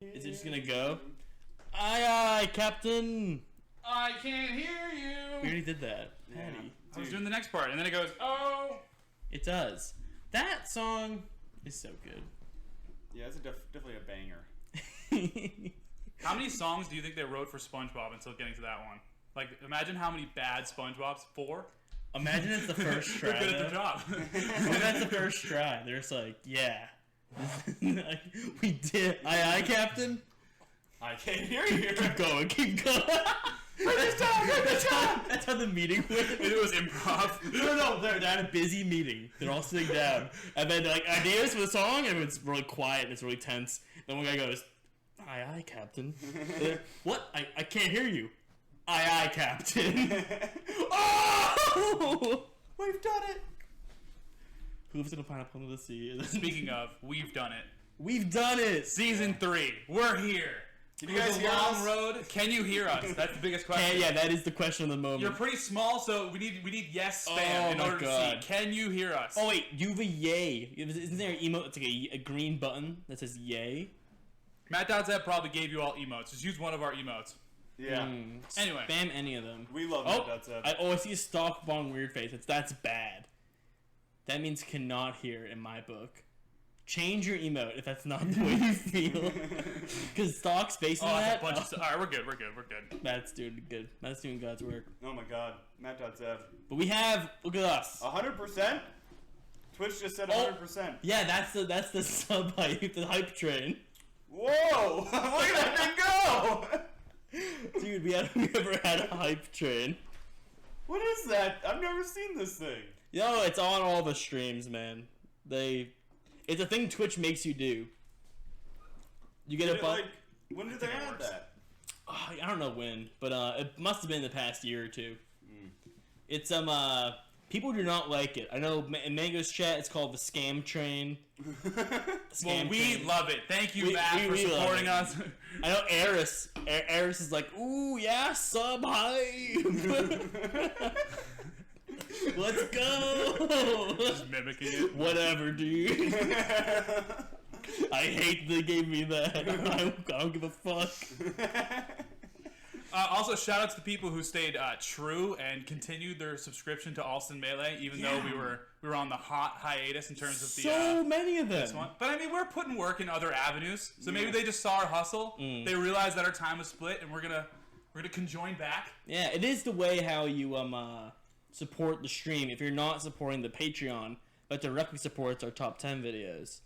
Is it just gonna go? Aye, aye, Captain. I can't hear you. We already did that. Patty. I was doing the next part, and then it goes, oh. It does. That song is so good. Yeah, it's definitely a banger. How many songs do you think they wrote for SpongeBob until getting to that one? Like, imagine how many bad SpongeBob's for. Imagine it's the first try. They're good at the job. Imagine that's the first try. They're just like, yeah. Like, we did. Aye, aye, Captain. I can't hear you. Keep going, keep going. That's how the meeting went. It was improv. No, they're at a busy meeting. They're all sitting down. And then they're like, ideas for the song? And it's really quiet and it's really tense. Then one guy goes, aye, aye, Captain. What? I can't hear you. Aye, aye, Captain. Oh! We've done it. Who's gonna pineapple under the sea? Speaking of, we've done it. We've done it. Season 3. We're here. Can you guys It's a hear long us? road. Can you hear us? That's the biggest question. Yeah, that is the question of the moment. You're pretty small, so we need yes spam in order to see. Can you hear us? Oh wait, you have a yay. Isn't there an emote that's like a green button that says yay? Matt.Zeb probably gave you all emotes. Just use one of our emotes. Yeah. Anyway. Spam any of them. We love Matt.Zeb. I see a stock bong weird face. That's bad. That means cannot hear in my book. Change your emote if that's not the way you feel. Because stock's facing that. Alright, we're good. Matt's doing good. Matt's doing God's work. Oh my god. Matt.Zeb. But we have, look at us. 100%? Twitch just said 100%. Yeah, that's the sub hype, the hype train. Whoa! Look at that thing go! Dude, we ever had a hype train. What is that? I've never seen this thing. Yo, it's on all the streams, man. It's a thing Twitch makes you do. You get a like, when did they add that? I don't know when, but it must have been the past year or two. It's people do not like it. I know in Mango's chat it's called the scam train. We love it. Thank you, Matt, for supporting us. I know Eris is like, ooh yeah, sub hype. Let's go! Just mimicking it. Whatever, dude. I hate they gave me that. I don't give a fuck. Also, shout out to the people who stayed true and continued their subscription to Allston Melee, even though we were on the hot hiatus in terms of the so many of them. This one. But I mean, we're putting work in other avenues, so maybe they just saw our hustle. They realized that our time was split, and we're gonna conjoin back. Yeah, it is the way how you support the stream. If you're not supporting the Patreon, but directly supports our top 10 videos,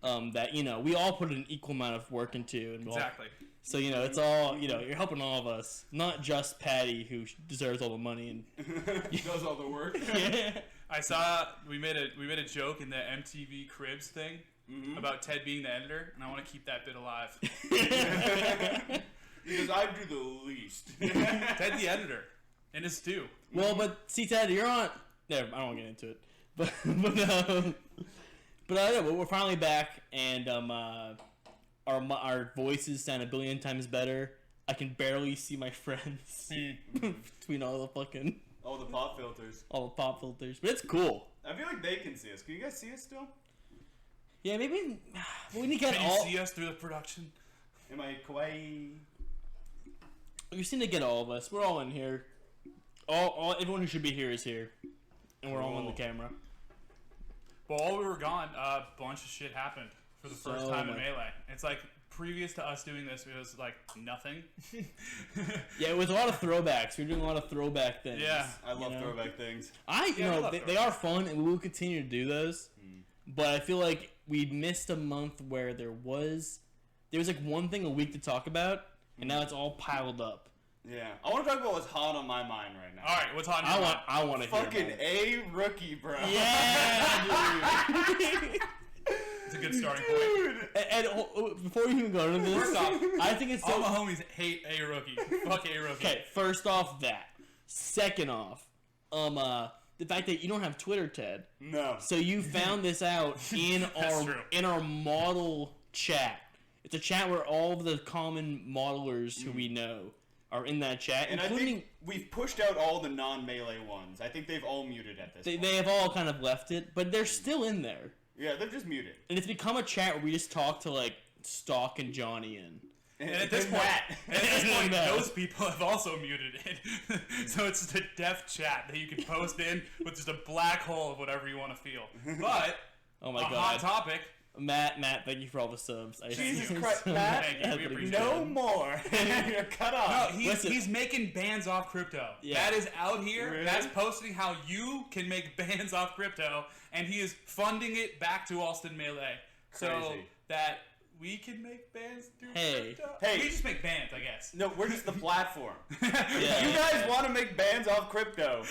that we all put an equal amount of work into. And exactly. So it's all you're helping all of us, not just Patty who deserves all the money and does all the work. Yeah. I saw we made a joke in the MTV Cribs thing about Ted being the editor, and I want to keep that bit alive. Because I do the least. Ted the editor. And it's due. Well, but see, Ted, you're on. Never, I don't want to get into it. But we're finally back, and our voices sound a billion times better. I can barely see my friends between all the pop filters. All the pop filters, but it's cool. I feel like they can see us. Can you guys see us still? Yeah, maybe we need to get Can you see us through the production? Am I kawaii? We seem to get all of us. We're all in here. Everyone who should be here is here, and we're all on the camera. Well, while we were gone, a bunch of shit happened for the first time in Melee. It's like previous to us doing this, it was like nothing. Yeah, it was a lot of throwbacks. We were doing a lot of throwback things. Yeah, I love throwback things. They are fun, and we will continue to do those. But I feel like we missed a month where there was like one thing a week to talk about, and now it's all piled up. Yeah, I want to talk about what's hot on my mind right now. All right, what's hot on your mind? I want to hear fucking A rookie, bro. Yeah, dude. It's a good starting point. And before you even go into this, First off, I think it's all my homies hate A rookie. Fuck A rookie. Okay, first off that. Second off, the fact that you don't have Twitter, Ted. No. So you found this out in our model chat. It's a chat where all of the common modelers who we know are in that chat, and including... I think we've pushed out all the non-melee ones. I think they've all muted at this point. They have all kind of left it, but they're still in there. Yeah, they're just muted. And it's become a chat where we just talk to, like, stalking Johnny in. And at this point, those people have also muted it. So it's just a deaf chat that you can post in with just a black hole of whatever you want to feel. But, oh my God. Hot topic. Matt, thank you for all the subs. Jesus Christ, Matt. Thank you, we appreciate No it. more. You're cut off. No, he's making bans off crypto. Yeah. Matt is out here. Really? Matt's posting how you can make bans off crypto, and he is funding it back to Allston Melee. So Crazy. that we can make bans through Hey. crypto. Hey. We just make bans, I guess. No, we're just the platform. Yeah. You guys want to make bans off crypto?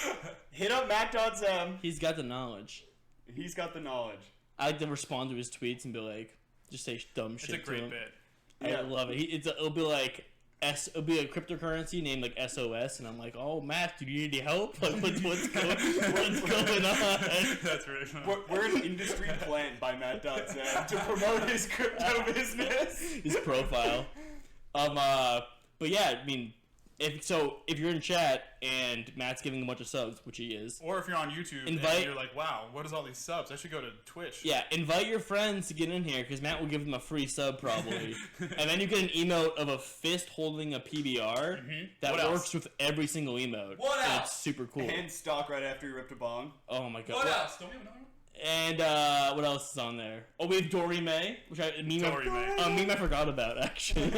Hit up Matt.Zem. He's got the knowledge. He's got the knowledge. I like to respond to his tweets and be like, just say dumb shit It's a to him. great bit. I Yeah. love it. It'll be like it'll be a cryptocurrency named like SOS, and I'm like, oh Matt, do you need any help? Like, what's going on? That's really fun. We're an industry plant by Matt.Zem to promote his crypto business. His profile. But yeah, I mean, if you're in chat and Matt's giving a bunch of subs, which he is, Or if you're on YouTube and you're like, wow, what is all these subs? I should go to Twitch. yeah, invite your friends to get in here because Matt will give them a free sub probably, and then you get an emote of a fist holding a PBR that What works else? with every single emote. What and else? It's super cool. And stock right after you ripped a bong. Oh my god. What else? Don't we have another one? And what else is on there? Oh, we have Dory May, which a meme I forgot about actually.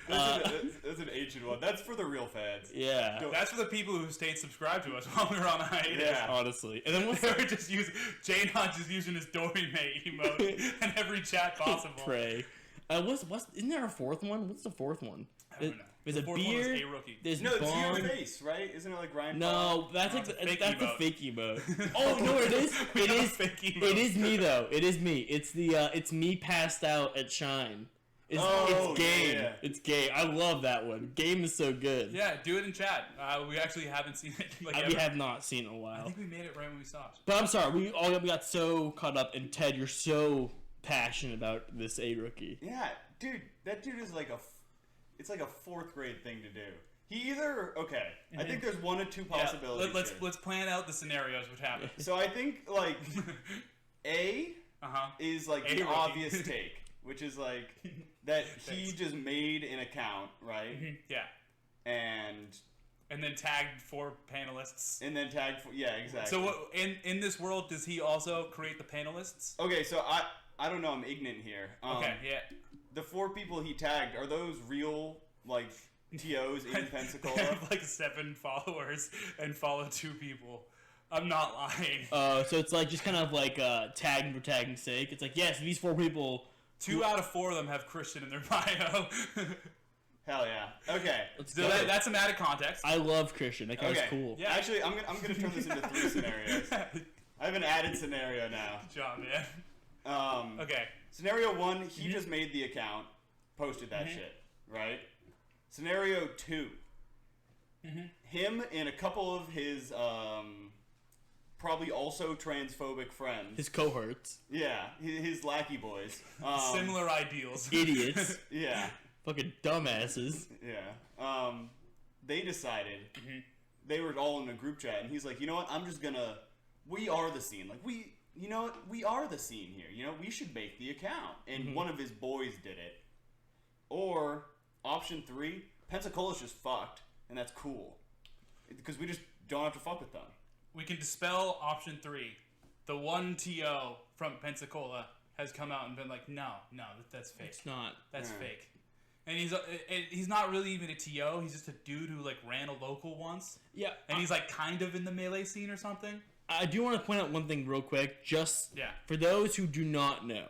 That's an ancient one. That's for the real fans. Yeah. That's for the people who stayed subscribed to us while we were on a hiatus. Yeah. Honestly. And then what's They were just using J-Not just using his Dory May emote in every chat possible. Pray. Isn't there a fourth one? What's the fourth one? I don't know. There's The a fourth one was beard. A Rookie. There's No, it's Bond. your face, right? Isn't it like Ryan? No, that's No, like it's a fake that's the emote. fake emote. Oh no, it is. It is. Fake emote. It is me though. It is me. It's the it's me passed out at Shine. It's game. yeah. It's game. I love that one. Game is so good. Yeah, do it in chat. We actually haven't seen it. Like, We ever. have not seen it in a I while. think we made it right when we stopped. But I'm sorry, we got so caught up, and Ted, you're so passionate about this A Rookie. Yeah, dude, that dude is like it's like a fourth grade thing to do. He either I think there's one of two possibilities. Yeah, here. let's plan out the scenarios which happen. So I think like A is like A the rookie. obvious take, which is like that he just made an account, right? Yeah, And and then tagged 4 panelists. then tagged for exactly. So what in this world does he also create the panelists? Okay, so I don't know, I'm ignorant here. Okay, yeah. The 4 people he tagged, are those real like TOs in I Pensacola? have like 7 followers and follow 2 people. I'm not lying. So it's like just kind of like tagging for tagging's sake. It's like, yes, these 4 people. 2 out of 4 of them have Christian in their bio. Hell yeah. Okay. So that's some added context. I love Christian. That guy's Okay. cool. Yeah. Actually, I'm gonna turn this into 3 scenarios. I have an added scenario now. Good job, man. Okay. Scenario 1, he just made the account, posted that shit, right? Scenario 2, him and a couple of his probably also transphobic friends. His cohorts. Yeah, his lackey boys. Similar ideals. Idiots. Yeah, Fucking dumbasses. yeah. They decided they were all in a group chat, and he's like, you know what? I'm just gonna. We are the scene. Like you know what? We are the scene here. You know, we should make the account. And one of his boys did it. Or option 3, Pensacola's just fucked, and that's cool because we just don't have to fuck with them. We can dispel option 3. The one TO from Pensacola has come out and been like, no, that's fake. It's not. That's fake. And he's not really even a TO. He's just a dude who like ran a local once. Yeah. And he's like kind of in the melee scene or something. I do want to point out one thing real quick, just for those who do not know,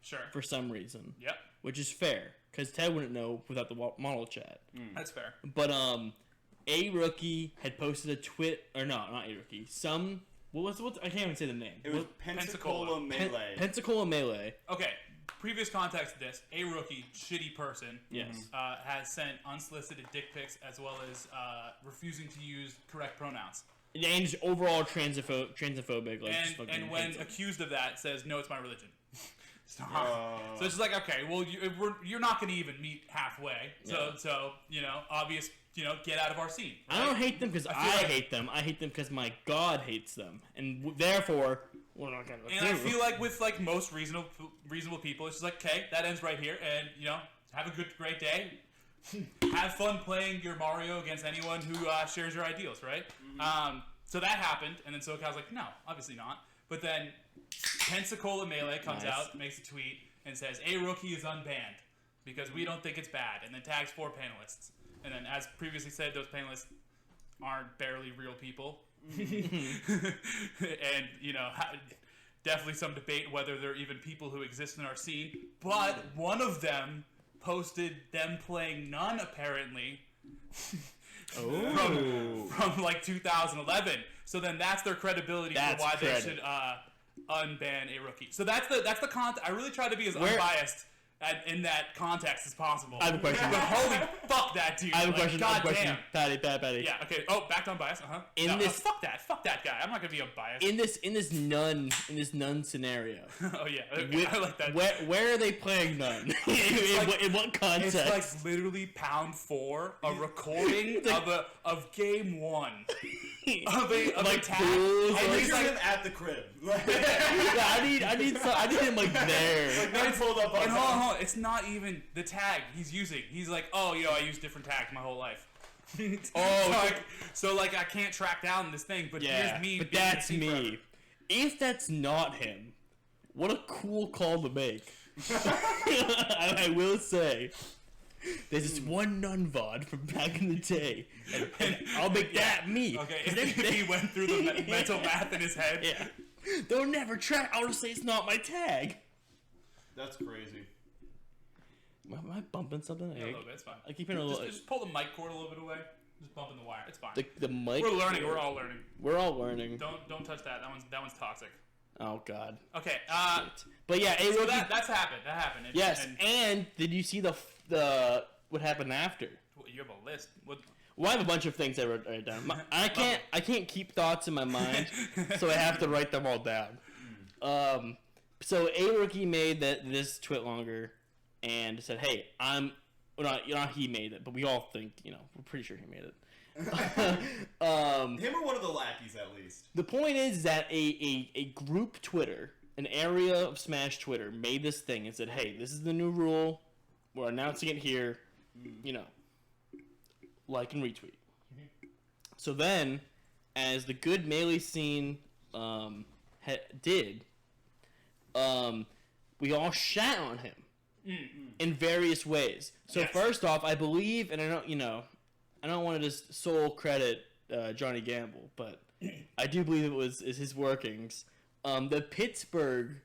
Sure. for some reason. Yep. Which is fair, because Ted wouldn't know without the model chat. That's fair. But A Rookie had posted a twit, or no, not A Rookie. What I can't even say the name. It was Pensacola Melee. Pensacola Melee. Okay. Previous context to this: A Rookie, shitty person, Yes. has sent unsolicited dick pics as well as refusing to use correct pronouns. And just overall transphobic. Like, just fucking And when hates it. accused of that, says, "No, it's my religion." Stop. So it's just like, okay, well, you're not going to even meet halfway. So obvious, get out of our scene. Right? I don't hate them because I hate them. I hate them because my God hates them. And therefore, we're not gonna. And I feel like with like most reasonable people, it's just like, okay, that ends right here, and you know, have a great day. Have fun playing your Mario against anyone who shares your ideals, right? Mm-hmm. So that happened, and then SoCal's like, no, obviously not. But then Pensacola Melee comes out, makes a tweet, and says, a rookie is unbanned because we don't think it's bad, and then tags 4 panelists. And then, as previously said, those panelists aren't barely real people. And, you know, definitely some debate whether they're even people who exist in our scene. But one of them posted them playing None, apparently, from like 2011. So then that's their credibility for why they should unban a rookie. So that's the content. I really try to be as unbiased in that context as possible. I have a question. But holy fuck that dude. I have a question. God damn. Patty. Yeah, okay. Oh, back to unbiased. Fuck that guy. I'm not gonna be unbiased. In this nun scenario. Oh yeah, I like that. Where are they playing None? in what context? It's like literally pound 4, a recording of game 1 of a tag. And he's like at the crib. I need him like there. Like not pulled up on. Hold on. It's not even the tag he's using. He's like, oh, I use different tags my whole life. So I can't track down this thing, but here's me. But that's me. If that's not him, what a cool call to make. I will say, there's this one Nun VOD from back in the day, and I'll make that me. Okay, if he went through the mental math in his head. Yeah. They'll never track. I'll just say it's not my tag. That's crazy. Am I bumping something? Yeah, a little bit. It's fine. I keep hearing a little. Just pull the mic cord a little bit away. Just bumping the wire. It's fine. The mic. We're learning. We're all learning. We're all learning. Don't touch that. That one's toxic. Oh God. Okay. But yeah, so that's happened. That happened. Yes. And did you see the what happened after? You have a list. What? Well, I have a bunch of things I wrote down. I can't keep thoughts in my mind, so I have to write them all down. So a rookie made this tweet longer, and said, "Hey, not he made it, but we all think, we're pretty sure he made it." Him or one of the lackeys, at least. The point is that a group Twitter, an area of Smash Twitter, made this thing and said, "Hey, this is the new rule. We're announcing it here. Like and retweet." So then, as the good melee scene did, we all shat on him in various ways. So first off, I believe, and I don't want to just sole credit Johnny Gamble, but I do believe it was his workings. The Pittsburgh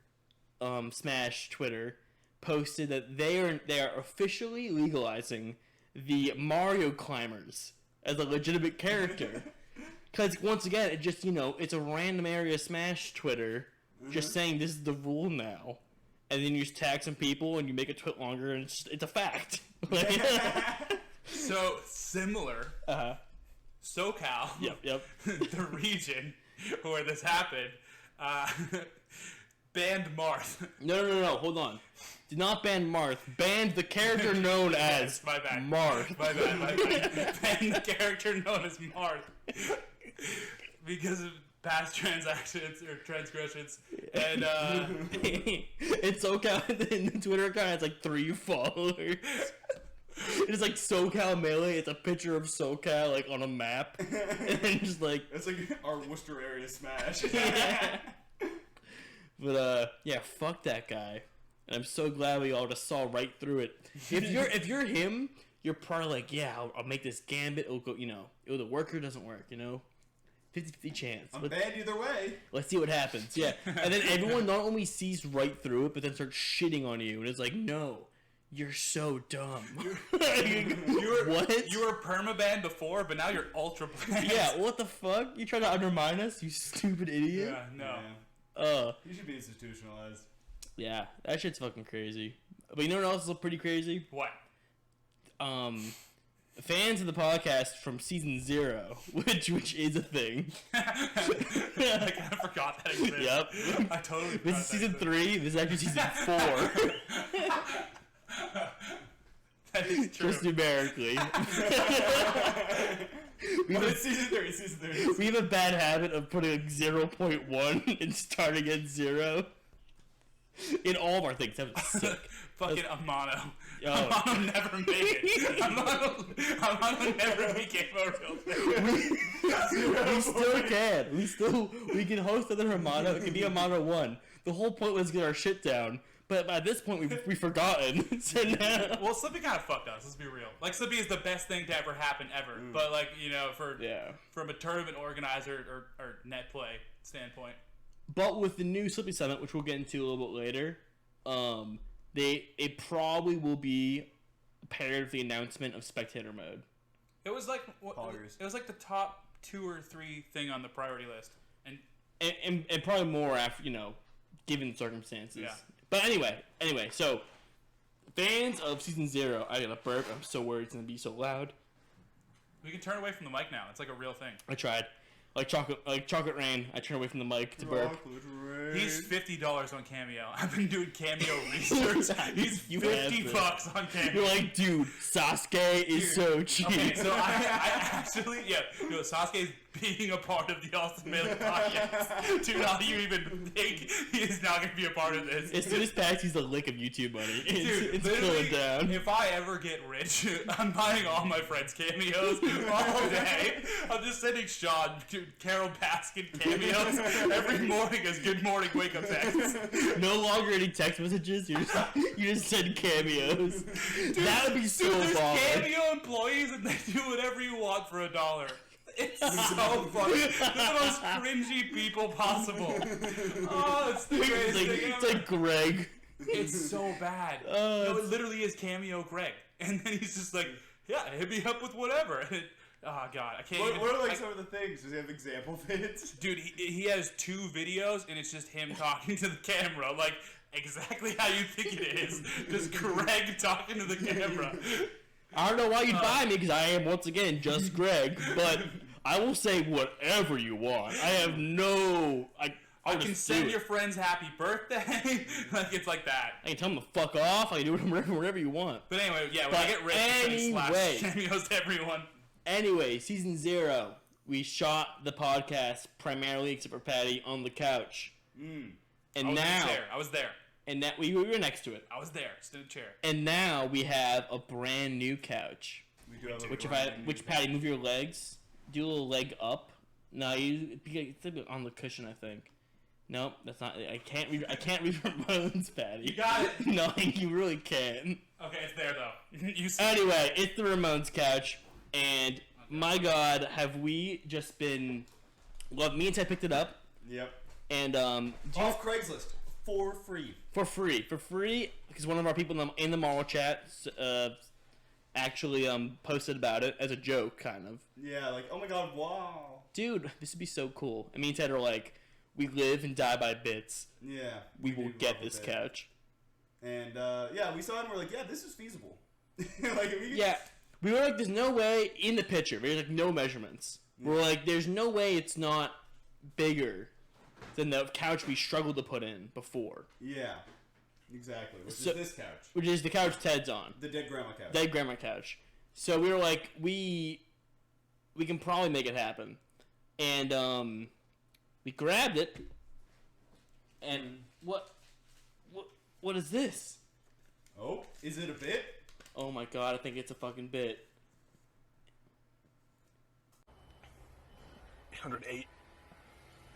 Smash Twitter posted that they are officially legalizing the Mario climbers as a legitimate character. Because once again, it just it's a random area Smash Twitter just saying this is the rule now, and then you just tag some people and you make a tweet longer, and it's a fact. So similar. SoCal. Yep. The region where this happened. Banned Marth. No. Hold on. Did not ban Marth. Banned the character known as my bad. Marth. My bad. Banned the character known as Marth because of past transactions or transgressions, and it's SoCal in the Twitter account has like 3 followers. It's like SoCal Melee. It's a picture of SoCal like on a map, and just like it's like our Worcester area Smash. Yeah. But fuck that guy. And I'm so glad we all just saw right through it. If you're him, you're probably like, yeah, I'll make this gambit. It'll go, the worker doesn't work, 50-50 chance. I'm banned either way. Let's see what happens. Yeah. And then everyone not only sees right through it, but then starts shitting on you. And it's like, no, you're so dumb. What? You were permabanned before, but now you're ultra banned. Yeah, what the fuck? You trying to undermine us, you stupid idiot? Yeah, no. Yeah. You should be institutionalized. Yeah, that shit's fucking crazy. But you know what else is pretty crazy? What? Fans of the podcast from season 0, which is a thing. I kind of forgot that existed. Yep. I totally forgot. This is season 3. This is actually season 4. That is true. Just numerically. It's season 3. We have a bad habit of putting like 0.1 and starting at 0 in all of our things. That was sick. Fucking Amano. Oh. Amano never made it. Amano never became a real thing. We still can. We can host another Amano. It can be Amano 1. The whole point was to get our shit down. But by this point, we've forgotten. So now... Well, Slippi kind of fucked us. Let's be real. Like, Slippi is the best thing to ever happen ever. But like, you know, from a tournament organizer or Netplay standpoint. But with the new Slippi Summit, which we'll get into a little bit later, it probably will be paired with the announcement of spectator mode. It was like it was like the top 2 or 3 thing on the priority list, and probably more after, you know, given circumstances. Yeah. But anyway, so fans of season 0, I got a burp. I'm so worried it's gonna be so loud. We can turn away from the mic now. It's like a real thing. I tried. Like chocolate rain, I turn away from the mic to burp. He's $50 on Cameo. I've been doing Cameo research. He's $50 on Cameo. You're like, dude, Sasuke is so cheap. Okay, so I actually, Sasuke's being a part of the Allston Melee podcast. Do not you even think he is not going to be a part of this? As soon as Pat sees the lick of YouTube money, it's literally, going down. If I ever get rich, I'm buying all my friends' cameos all day. I'm just sending Sean to Carol Baskin cameos every morning as good morning wake up texts. No longer any text messages. You just send cameos. Dude, that would be so there's fun. Cameo employees and they do whatever you want for $1. It's so funny. They're the most cringy people possible. Oh, it's the greatest thing ever. It's like Greg. It's so bad. No, it literally is Cameo Greg. And then he's just like, yeah, hit me up with whatever. Oh, God. I can't What are some of the things? Does he have example vids? Dude, he has 2 videos, and it's just him talking to the camera. Like, exactly how you think it is. Just Greg talking to the camera. I don't know why you'd buy me, because I am, once again, just Greg. But I will say whatever you want. I have no... I can send your friends happy birthday. Like, it's like that. I can tell them to fuck off. I can do it wherever you want. But anyway, when I get rich, I'm slash cameos to everyone. Anyway, season 0, we shot the podcast primarily, except for Patty, on the couch. And I was there. And that we were next to it. I was there, stood in a chair. And now we have a brand new couch. We do have Which Patty, move your legs. Do a little leg up. No, it's a bit on the cushion, I think. Nope, that's not. I can't read Ramones, Patty. You got it. No, you really can't. Okay, it's there though. Anyway, it's the Ramones couch. And my God, have we just been? Well, me and Ted picked it up. Yep. And off Craigslist for free. For free, because one of our people in the Marvel chat actually posted about it as a joke, kind of. Yeah, like, oh my God, wow. Dude, this would be so cool. And me and Ted are like, we live and die by bits. Yeah. We will get this couch. And we saw it and we're like, yeah, this is feasible. We were like, there's no way in the picture. There's like no measurements. Yeah. We're like, there's no way it's not bigger than the couch we struggled to put in before. Yeah, exactly. Which is this couch. Which is the couch Ted's on. The dead grandma couch. Dead grandma couch. So we were like, we can probably make it happen. And we grabbed it. And what is this? Oh, is it a bit? Oh my God, I think it's a fucking bit. 808.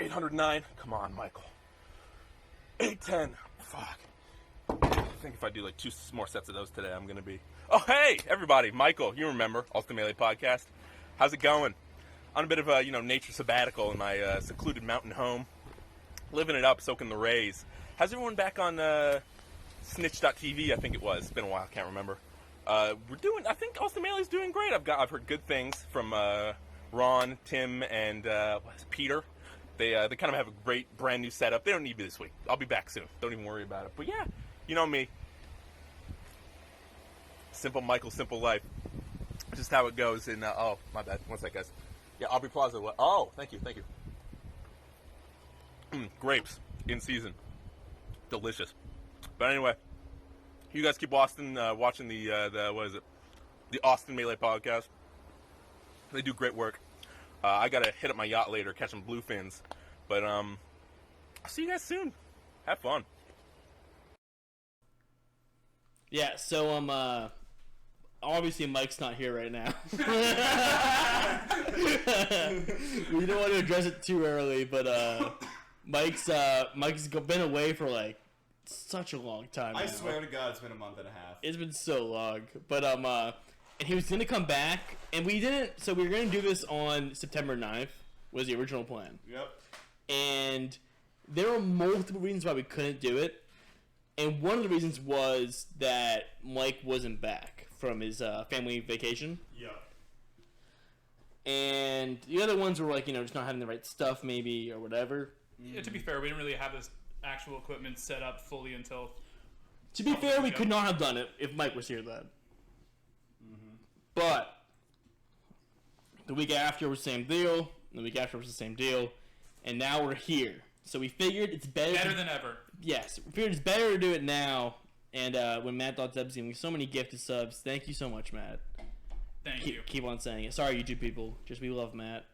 809. Come on, Michael. 810. Fuck. I think if I do like 2 more sets of those today, I'm gonna be... Oh, hey, everybody. Michael, you remember, Allston Melee podcast. How's it going? On a bit of a, nature sabbatical in my secluded mountain home. Living it up, soaking the rays. How's everyone back on Snitch.tv, I think it was. It's been a while, I can't remember. I think Allston Melee's doing great. I've heard good things from Ron, Tim, and Peter. They kind of have a great brand new setup. They don't need me this week. I'll be back soon. Don't even worry about it. But yeah, you know me. Simple Michael, simple life. Just how it goes in, oh, my bad. One sec, guys. Yeah, Aubrey Plaza. Oh, thank you. Grapes in season. Delicious. But anyway, you guys keep watching the what is it? The Allston Melee podcast. They do great work. I gotta hit up my yacht later, catch some bluefins. But I'll see you guys soon. Have fun. Yeah, so obviously Mike's not here right now. We don't want to address it too early, but Mike's been away for like such a long time. I now. swear to God, it's been a month and a half. It's been so long, but and he was gonna come back, and we didn't. So we were gonna do this on September 9th, was the original plan. Yep. And there were multiple reasons why we couldn't do it, and one of the reasons was that Mike wasn't back from his family vacation. Yep. And the other ones were like, just not having the right stuff maybe or whatever. Yeah, to be fair, we didn't really have this actual equipment set up fully until... To be fair, we could not have done it if Mike was here then. But the week after was the same deal, the week after was the same deal, and now we're here. So we figured it's better than ever. Yes, we figured it's better to do it now. And when Matt.Zeb's giving me so many gifted subs, thank you so much, Matt. Thank you. Keep on saying it. Sorry, YouTube people. Just we love Matt.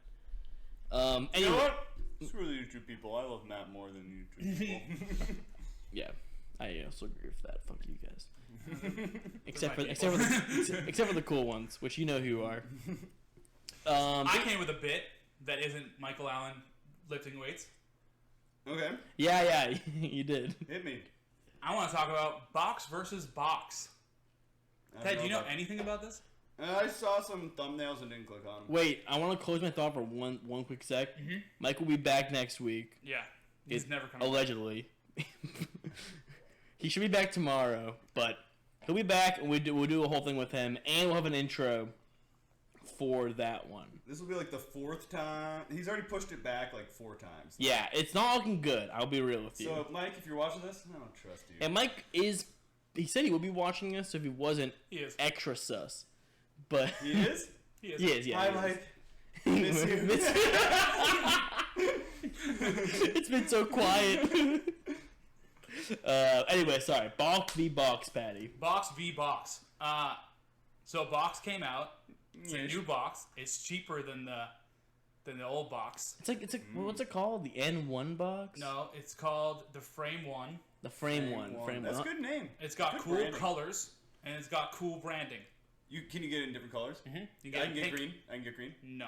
Anyway. You know what? Screw the YouTube people. I love Matt more than YouTube people. Yeah, I also agree with that. Fuck you guys. except for the cool ones, which you know who you are. I came with a bit that isn't Michael Allen lifting weights. Okay. Yeah, you did. Hit me. I want to talk about BOXX versus BOXX. Ted, do you know anything about this? I saw some thumbnails and didn't click on them. Wait, I want to close my thought for one quick sec. Mike will be back next week. Yeah, he's never coming. Allegedly. He should be back tomorrow, but he'll be back, and we'll do a whole thing with him, and we'll have an intro for that one. This will be like the 4th time. He's already pushed it back like 4 times. Yeah, it's not looking good. I'll be real with you. So, Mike, if you're watching this, I don't trust you. And Mike he said he would be watching this, so if he wasn't, he is extra sus. But he is? He is. He is, yeah. Hi, Mike. Miss you. It's been so quiet. Anyway, sorry. BOXX v. BOXX, Patty. BOXX v. BOXX. So BOXX came out. It's a new box. It's cheaper than the old box. It's like what's it called? The N1 box? No, it's called the Frame 1. The Frame 1. Frame That's a 1. good name. It's got Good cool branding. colors and it's got cool branding. Can you get it in different colors? You I can get pink. green. I can get green. No.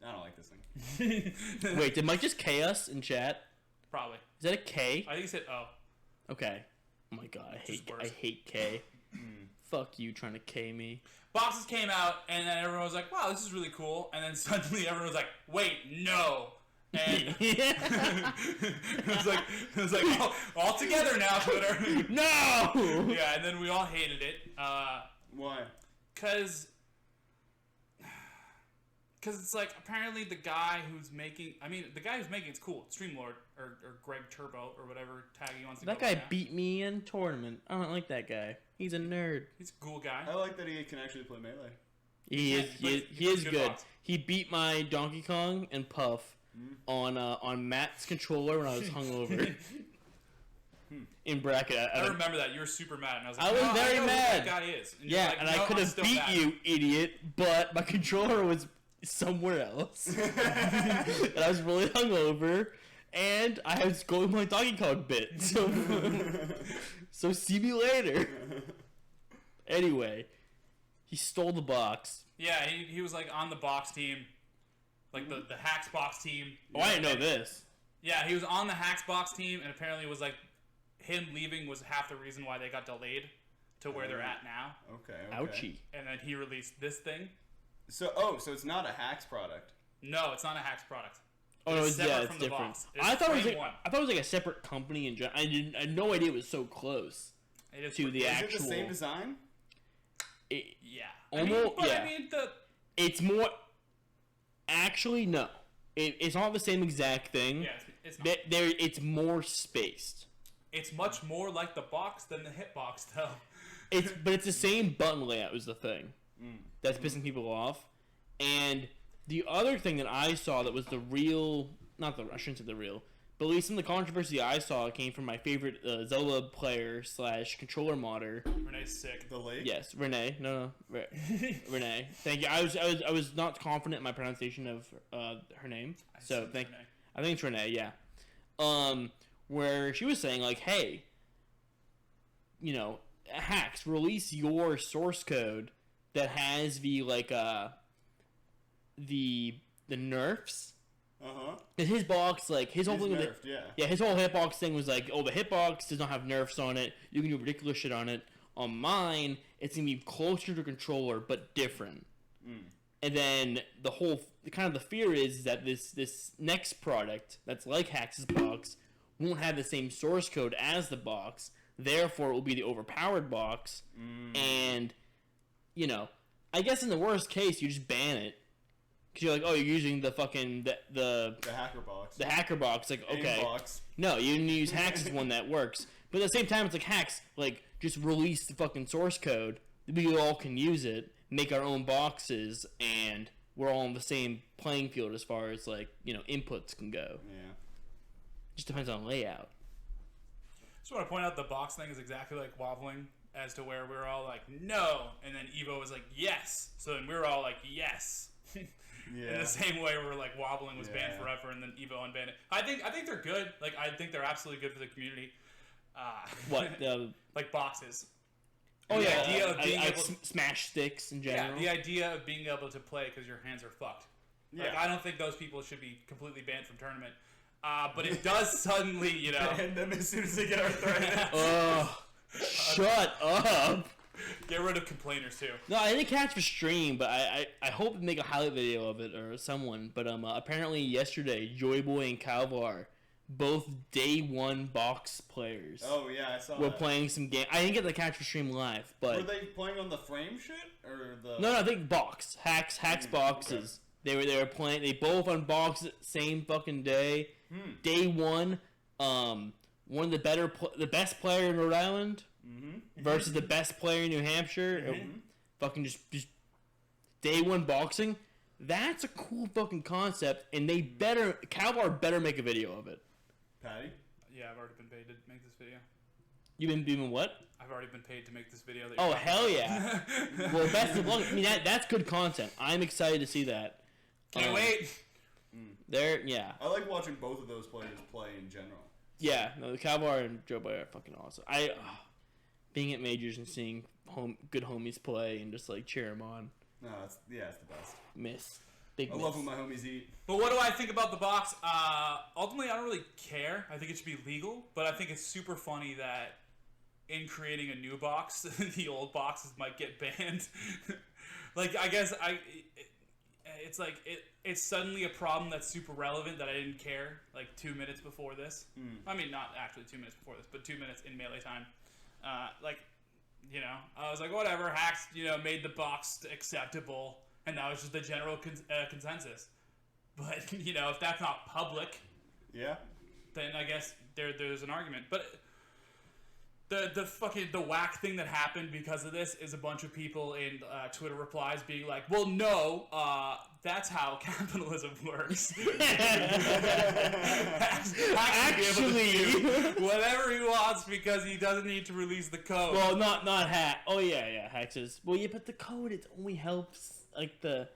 I don't like this thing. Wait, did Mike just K us in chat? Probably. Is that a K? I think he said O. Okay. Oh my god, I Just worse. hate K. Fuck you trying to K me. Boxes came out, and then everyone was like, wow, this is really cool. And then suddenly everyone was like, wait, no. And it was like all together now, Twitter. No! Yeah, and then we all hated it. Why? Because it's like, apparently the guy who's making it's cool. Streamlord, or Greg Turbo, or whatever tag he wants to That go guy by now. beat me in tournament. I don't like that guy. He's a nerd. He's a cool guy. I like that he can actually play Melee. He is good good. box. He beat my Donkey Kong and Puff on Matt's controller when I was hungover. In bracket. I remember that. You were super mad. And I was like, I was "No, very know who mad. That guy is. And you're Yeah, like, and "No, I could I'm have still beat mad." you, idiot, but my controller was somewhere else. And I was really hungover, and I was going my Donkey Kong bit. So see me later. Anyway, he stole the box. Yeah, he was like on the box team. Like the Hacks box team. Oh, I didn't know this. Yeah, he was on the Hacks box team, and apparently it was like him leaving was half the reason why they got delayed to where they're at now. Okay. Ouchie. And then he released this thing. So it's not a Hacks product. No, it's not a Hacks product. Oh no, It's it's separate from the different. box. It's I thought Frame One. it was like a separate company in general. I had no idea it was so close It is to the Is actual. it the same design? Yeah. Almost, yeah. I mean, It's more. Actually, no. It's not the same exact thing. yeah, it's not. It's more spaced. It's much more like the box than the Hitbox, though. But it's the same button layout is the thing that's pissing people off. And the other thing that I saw that was the real, I shouldn't say the real, But at least some of the controversy I saw came from my favorite Zelda player / controller modder. Renee's sick. The lake. Yes, Renee. No, Renee. Thank you. I was not confident in my pronunciation of her name, so Renee. I think it's Renee. Yeah. Where she was saying like, hey, hacks, release your source code that has the nerfs. And his box, like his whole thing, his whole hitbox thing was like, oh, the hitbox does not have nerfs on it. You can do ridiculous shit on it. On mine, it's gonna be closer to a controller but different. And then the whole the fear is that this next product that's like Hax's box won't have the same source code as the box. Therefore, it will be the overpowered box. And I guess in the worst case, you just ban it. Because you're like, oh, you're using the fucking the hacker box. The hacker box, like, okay, box. No, you need to use Hacks as one that works. But at the same time, it's like Hacks, like, just release the fucking source code. We all can use it, make our own boxes, and we're all on the same playing field as far as like inputs can go. Yeah. Just depends on layout. Just want to point out the box thing is exactly like wobbling, as to where we were all like no, and then Evo was like yes, so then we were all like yes. In the same way, we're like wobbling was banned forever, and then Evo unbanned it. I think they're good. Like I think they're absolutely good for the community. What like boxes? Oh the yeah, idea of being able to smash sticks in general. Yeah, the idea of being able to play because your hands are fucked. Yeah. Like I don't think those people should be completely banned from tournament. But it does suddenly, And then as soon as they get arthritis. Shut up. Get rid of complainers too. No, I didn't catch the stream, but I hope to make a highlight video of it or someone. But apparently yesterday, Joyboy and Calvar, both day one box players. Oh yeah, I saw. Were playing some game. I didn't get to catch the stream live, but were they playing on the frame shit or the? No, I think box hacks boxes. Okay. They were playing. They both unboxed it same fucking day. Day one, one of the best player in Rhode Island. Versus the best player in New Hampshire. Fucking just day one boxing. That's a cool fucking concept, and Calvar better make a video of it. Patty? Yeah, I've already been paid to make this video. You've been what? I've already been paid to make this video. Oh hell yeah! Well, best of luck. I mean that's good content. I'm excited to see that. Can't wait. I like watching both of those players play in general. Yeah, no, the Calvar and Joe Boy are fucking awesome. Being at majors and seeing good homies play and just like cheer them on. No, it's the best. Big I love when my homies eat. But what do I think about the box? Ultimately, I don't really care. I think it should be legal, but I think it's super funny that in creating a new box, the old boxes might get banned. Like, I guess it's like it's suddenly a problem that's super relevant that I didn't care like 2 minutes before this. I mean, not actually 2 minutes before this, but 2 minutes in melee time. I was like, whatever, Hacks, made the box acceptable, and that was just the general consensus. But, if that's not public, then I guess there's an argument. But the whack thing that happened because of this is a bunch of people in Twitter replies being like, well, no, that's how capitalism works. Actually, whatever he wants because he doesn't need to release the code. Well, not Hack. Oh yeah, Hack says. Well, yeah, but the code it only helps like the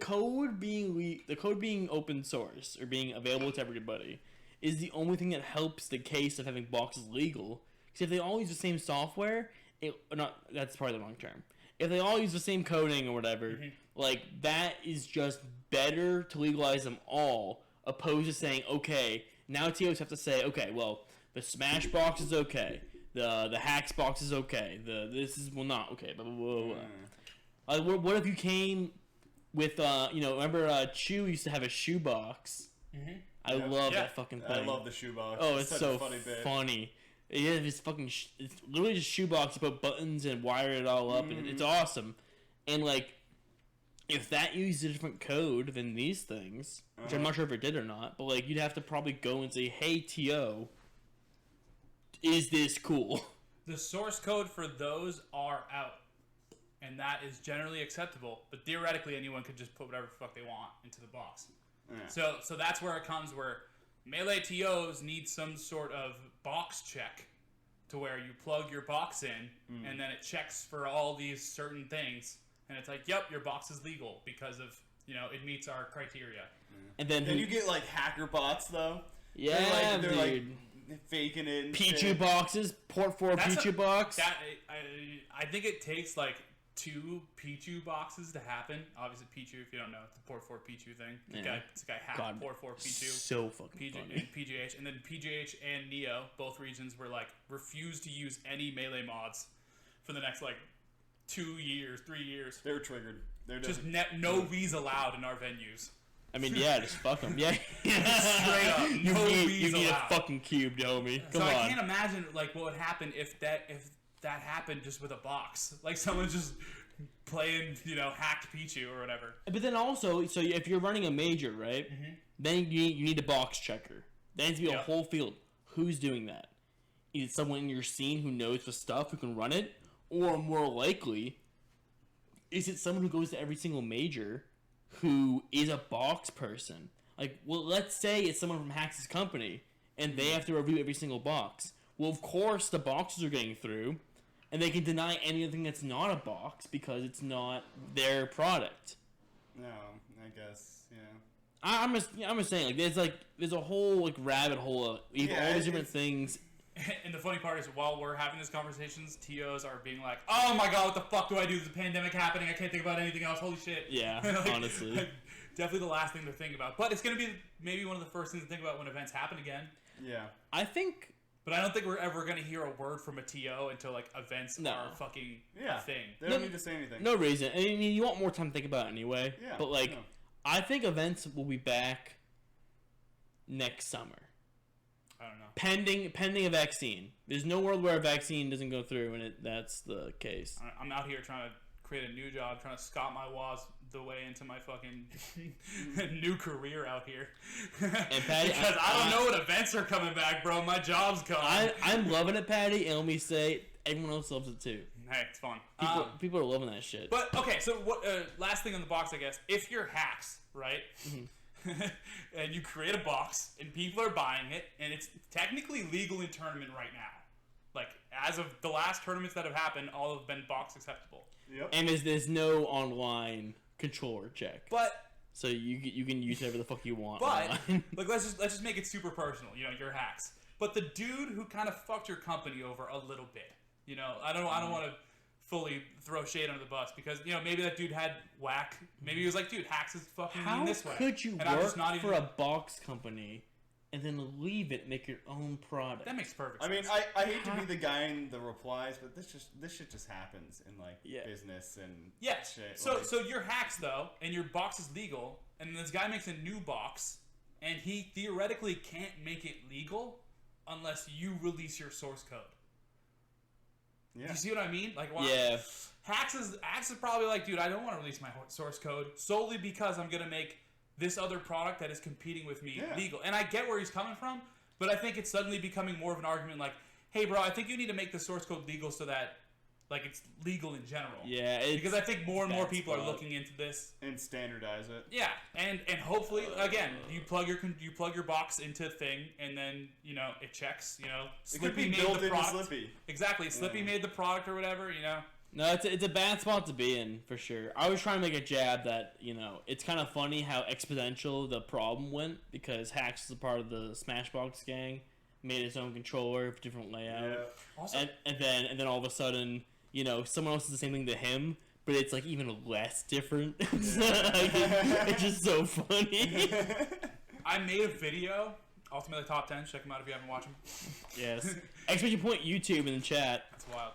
code being open source or being available to everybody is the only thing that helps the case of having boxes legal. Because if they all use the same software, that's probably the wrong term. If they all use the same coding or whatever, like that is just better to legalize them all, opposed to saying, okay, now TOs have to say, okay, well, the Smash box is okay, the Hacks box is okay, this is not okay, blah blah blah blah. What if you came with remember Chew used to have a shoe box. I love that fucking thing. I love the shoebox. Oh, it's so funny. Funny. Yeah, it's literally just shoebox. You put buttons and wire it all up, and it's awesome. And like, if that used a different code than these things, which I'm not sure if it did or not, but like, you'd have to probably go and say, "Hey, TO, is this cool?" The source code for those are out, and that is generally acceptable. But theoretically, anyone could just put whatever the fuck they want into the box. Yeah. So that's where it comes where Melee TOs need some sort of box check to where you plug your box in and then it checks for all these certain things. And it's like, yep, your box is legal because of, it meets our criteria. And then you get like hacker bots though. Yeah, they're dude. like faking it. And Pichu shit. boxes, port 4 Pichu box. I think it takes like 2 Pichu boxes to happen. Obviously, Pichu, if you don't know, it's the port 4 Pichu thing. This guy hacked port 4 Pichu. So fucking funny. And PGH, and then PGH and Neo, both regions were like refused to use any melee mods for the next like 2 years, 3 years. They were triggered. They're just no V's allowed in our venues. I mean, yeah, just fuck them. Yeah, straight up. You No need V's a allowed. fucking cube, homie. Come so on. I can't imagine like what would happen if that happened just with a box, like someone just playing, hacked Pichu or whatever. But then also, so if you're running a major, right? Then you need a box checker. There needs to be a whole field. Who's doing that? Is it someone in your scene who knows the stuff, who can run it? Or more likely, is it someone who goes to every single major who is a box person? Like, well, let's say it's someone from Hax's company, and they have to review every single box. Well, of course, the boxes are getting through, and they can deny anything that's not a box because it's not their product. No, I guess, yeah. I'm just saying, there's a whole rabbit hole of all these different things. And the funny part is, while we're having these conversations, TOs are being like, "Oh my god, what the fuck do I do? There's a pandemic happening. I can't think about anything else. Holy shit!" Yeah, honestly, definitely the last thing to think about. But it's gonna be maybe one of the first things to think about when events happen again. Yeah, I think. But I don't think we're ever gonna hear a word from a TO until events are fucking a thing. They don't need to say anything. No reason. I mean, you want more time to think about it anyway. Yeah, but I think events will be back next summer. I don't know. Pending a vaccine. There's no world where a vaccine doesn't go through, and that's the case. I'm out here trying to create a new job, trying to Scott my Waz the way into my fucking new career out here. And Patty, because I don't know what events are coming back, bro. My job's coming. I'm loving it, Patty, and let me say, everyone else loves it too. Hey, it's fun. People are loving that shit. But, okay, so what? Last thing on the box, I guess. If you're hacks, right? And you create a box, and people are buying it, and it's technically legal in tournament right now. Like, as of the last tournaments that have happened, all have been box acceptable. Yep. And there's no online controller check. But so you can use whatever the fuck you want. But online. like let's just make it super personal. You're hacks. But the dude who kind of fucked your company over a little bit. I don't want to fully throw shade under the bus because maybe that dude had whack. Maybe he was like, dude, hacks is fucking mean this way. How could you and work for a box company and then leave it, make your own product? That makes perfect sense. I mean, I hate to be the guy in the replies, but this shit just happens in business and shit. So you're hacks though, and your box is legal, and this guy makes a new box, and he theoretically can't make it legal unless you release your source code. Yeah. Do you see what I mean? Like, yeah. Hacks is probably like, dude, I don't want to release my source code solely because I'm gonna make this other product that is competing with me legal. And I get where he's coming from, but I think it's suddenly becoming more of an argument like, hey, bro, I think you need to make the source code legal so that it's legal in general. Yeah, because I think more and more people are looking into this and standardize it. Yeah, and hopefully again you plug your box into thing, and then it checks. Slippi made the product. Slippi. Exactly, Slippi made the product or whatever. No, it's a bad spot to be in for sure. I was trying to make a jab that it's kind of funny how exponential the problem went because Hacks is a part of the Smashbox gang, made his own controller with different layout, Also, and then all of a sudden someone else does the same thing to him, but it's even less different. It's just so funny. I made a video, ultimately top 10. Check them out if you haven't watched them. Yes. Exclamation point YouTube in the chat. That's wild.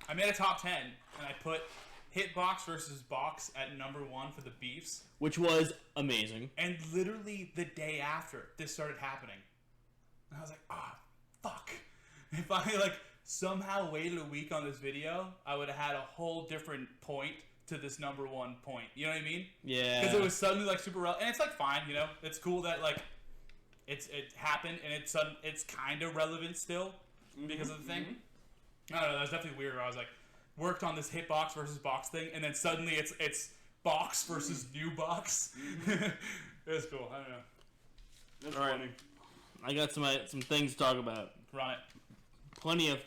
I made a top 10, and I put Hbox versus BOXX at number 1 for the beefs. Which was amazing. And literally the day after, this started happening. And I was like, fuck. If I, somehow waited a week on this video, I would have had a whole different point to this number 1 point. You know what I mean? Yeah. Because it was suddenly, super relevant. And it's, fine, It's cool that, it happened, and it's kind of relevant still because of the thing. I don't know, that was definitely weird. I was worked on this Hbox versus BOXX thing, and then suddenly it's BOXX versus new BOXX. It was cool. I don't know. That's All right. funny. I got some things to talk about. Run it. Plenty of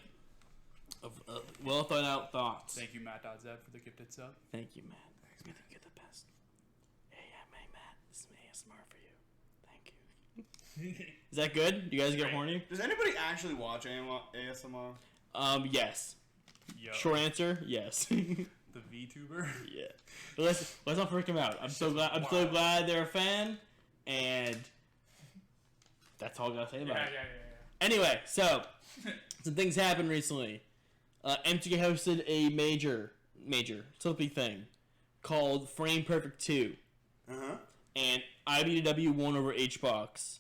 well thought out thoughts. Thank you, Matt.Zed, for the gifted sub. Thank you, Matt. You get the best. Matt. This is ASMR for you. Thank you. Is that good? You guys get horny? Does anybody actually watch ASMR? Yes. Yo. Short answer, yes. The VTuber. Yeah. But let's not freak him out. I'm so glad they're a fan, and that's all I gotta say about it. Yeah. Anyway, so some things happened recently. MTK hosted a major Slippi thing called Frame Perfect 2. Uh-huh. And IBW won over Hbox.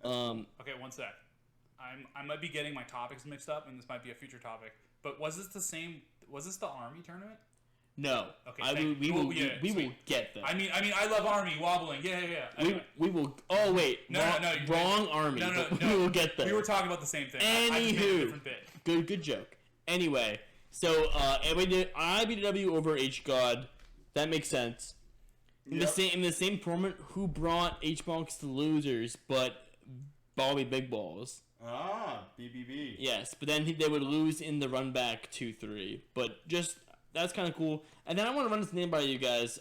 Okay, one sec. I might be getting my topics mixed up, and this might be a future topic. But was this the Army tournament? No. Okay. We will get that. I mean, I love Army wobbling. Yeah. Anyway. We will. Oh wait. No. Wrong Army. No. We will get there. We were talking about the same thing. I just made a different bit. Good joke. Anyway, so IBW over hgod. That makes sense. In the same tournament, who brought Hbox to losers, but Bobby Big Balls. Ah, BBB. Yes, but then they would lose in the run back 2-3. But just that's kind of cool. And then I want to run this name by you guys.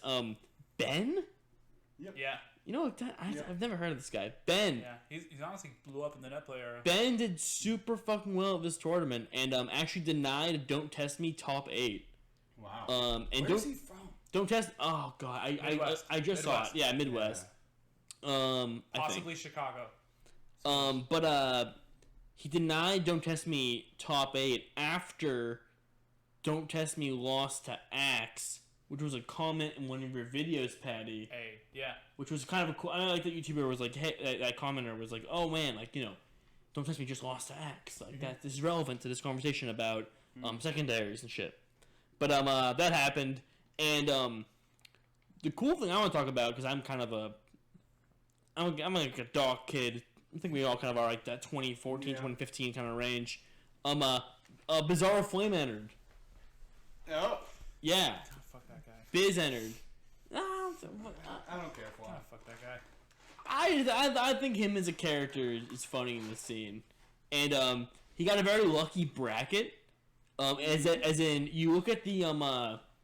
Ben? Yep. Yeah. You know, I've never heard of this guy. Ben. Yeah. He's honestly blew up in the Netplay era. Ben did super fucking well at this tournament, and actually denied Don't Test Me top 8. Wow. And Where's he from? Don't Test. Oh god, I just saw it. Yeah, Midwest. Yeah. Possibly Chicago. But he denied Don't Test Me top 8 after Don't Test Me lost to Axe, which was a comment in one of your videos, Patty. Hey, yeah. Which was kind of a cool. I like that YouTuber was like, hey, that commenter was like, oh man, like, you know, Don't Test Me just lost to Axe. Like that. This is relevant to this conversation about secondaries and shit. But that happened, and the cool thing I want to talk about, because I'm kind of I'm like a dog kid. I think we all kind of are like that 2014, 2015 kind of range. Bizarre Flame entered. Oh. Yeah. Oh, fuck that guy. Biz entered. I don't care for Oh, him. fuck that guy. I think him as a character is funny in the scene, and he got a very lucky bracket. As in you look at the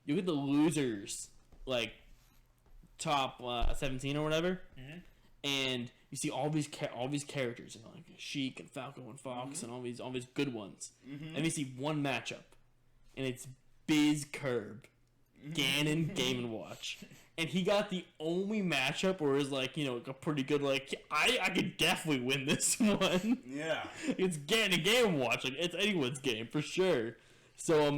losers, like top 17 or whatever, and you see all these characters, you know, like Sheik and Falco and Fox and all these good ones, and you see one matchup, and it's Biz Curb, Ganon Game & Watch. And he got the only matchup where it's like, you know, a pretty good, like, I could definitely win this one. Yeah. It's Ganon Game & Watch. Like, it's anyone's game, for sure. So,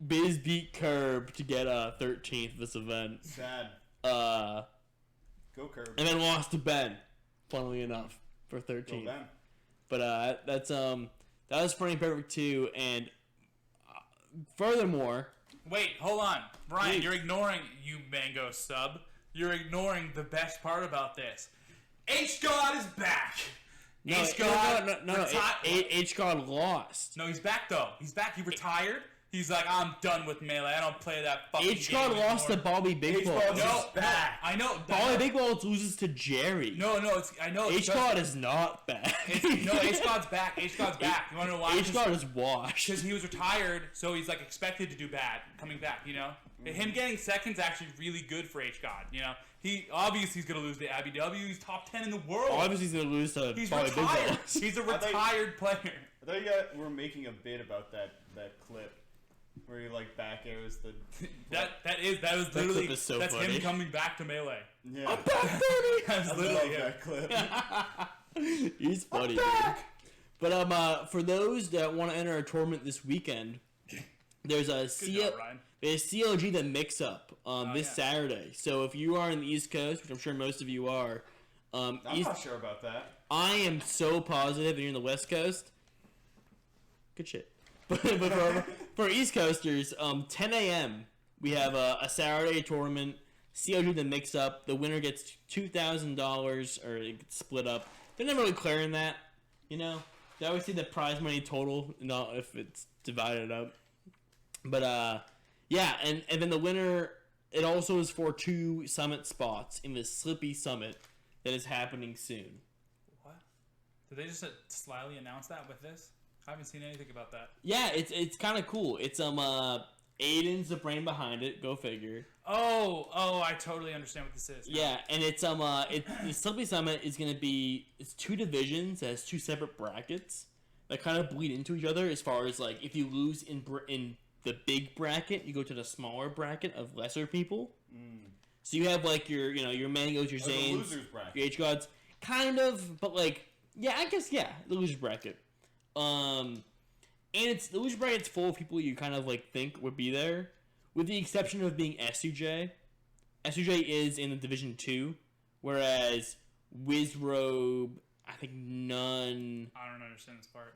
Biz beat Curb to get 13th this event. Sad. Go Curb. And then lost to Ben, funnily enough, for 13th. Go Ben. But that was Frame Perfect 2, and furthermore... Wait, hold on. Brian, Wait. You're ignoring, you Mango sub. You're ignoring the best part about this. hgod is back. No, hgod no. hgod lost. No, he's back though. He's back. He retired. He's like, I'm done with Melee. I don't play that fucking game hgod lost to anymore. Bobby Big Balls. No, back. I know. Bobby Big Balls loses to Jerry. No, I know. hgod is not back. No, hgod's back. hgod's back. You want to know why? hgod is washed. Because he was retired, so he's like expected to do bad coming back. You know, him getting second's actually really good for hgod. You know, he's gonna lose to ABW. He's top 10 in the world. Obviously, he's gonna lose to He's Bobby Big retired. Balls. He's a retired player. I thought you guys were making a bit about that clip where he like back airs the. That was literally clip is so that's funny. him coming back to Melee. Yeah. I'm back, baby. That's I literally love him. that clip. He's funny, dude. But for those that want to enter a tournament this weekend, there's a job, Ryan. there's COG the Mixup this yeah. Saturday. So if you are in the East Coast, which I'm sure most of you are, I'm not sure about that. I am so positive, and you're in the West Coast. Good shit. But for East Coasters, 10 a.m. we have a Saturday tournament. COG the Mix-Up. The winner gets $2,000, or it gets split up. They're never really clearing that, you know. They always see the prize money total, not if it's divided up. But yeah, and then the winner. It also is for 2 summit spots in the Slippi Summit. that is happening soon. What? Did they just slyly announce that with this? I haven't seen anything about that. Yeah, it's kind of cool. It's Aiden's the brain behind it. Go figure. Oh, I totally understand what this is. Now. Yeah, and it's the Slippi Summit is gonna be, it's 2 divisions. It has 2 separate brackets that kind of bleed into each other. As far as like, if you lose in the big bracket, you go to the smaller bracket of lesser people. So you have like your Mangos, your Zanes, losers bracket. your hgods, kind of, but like, yeah, I guess, yeah, the loser bracket. And it's the loser bracket's full of people you kind of like think would be there, with the exception of being SUJ. SUJ is in the Division 2, whereas Wizrobe, I think none. I don't understand this part.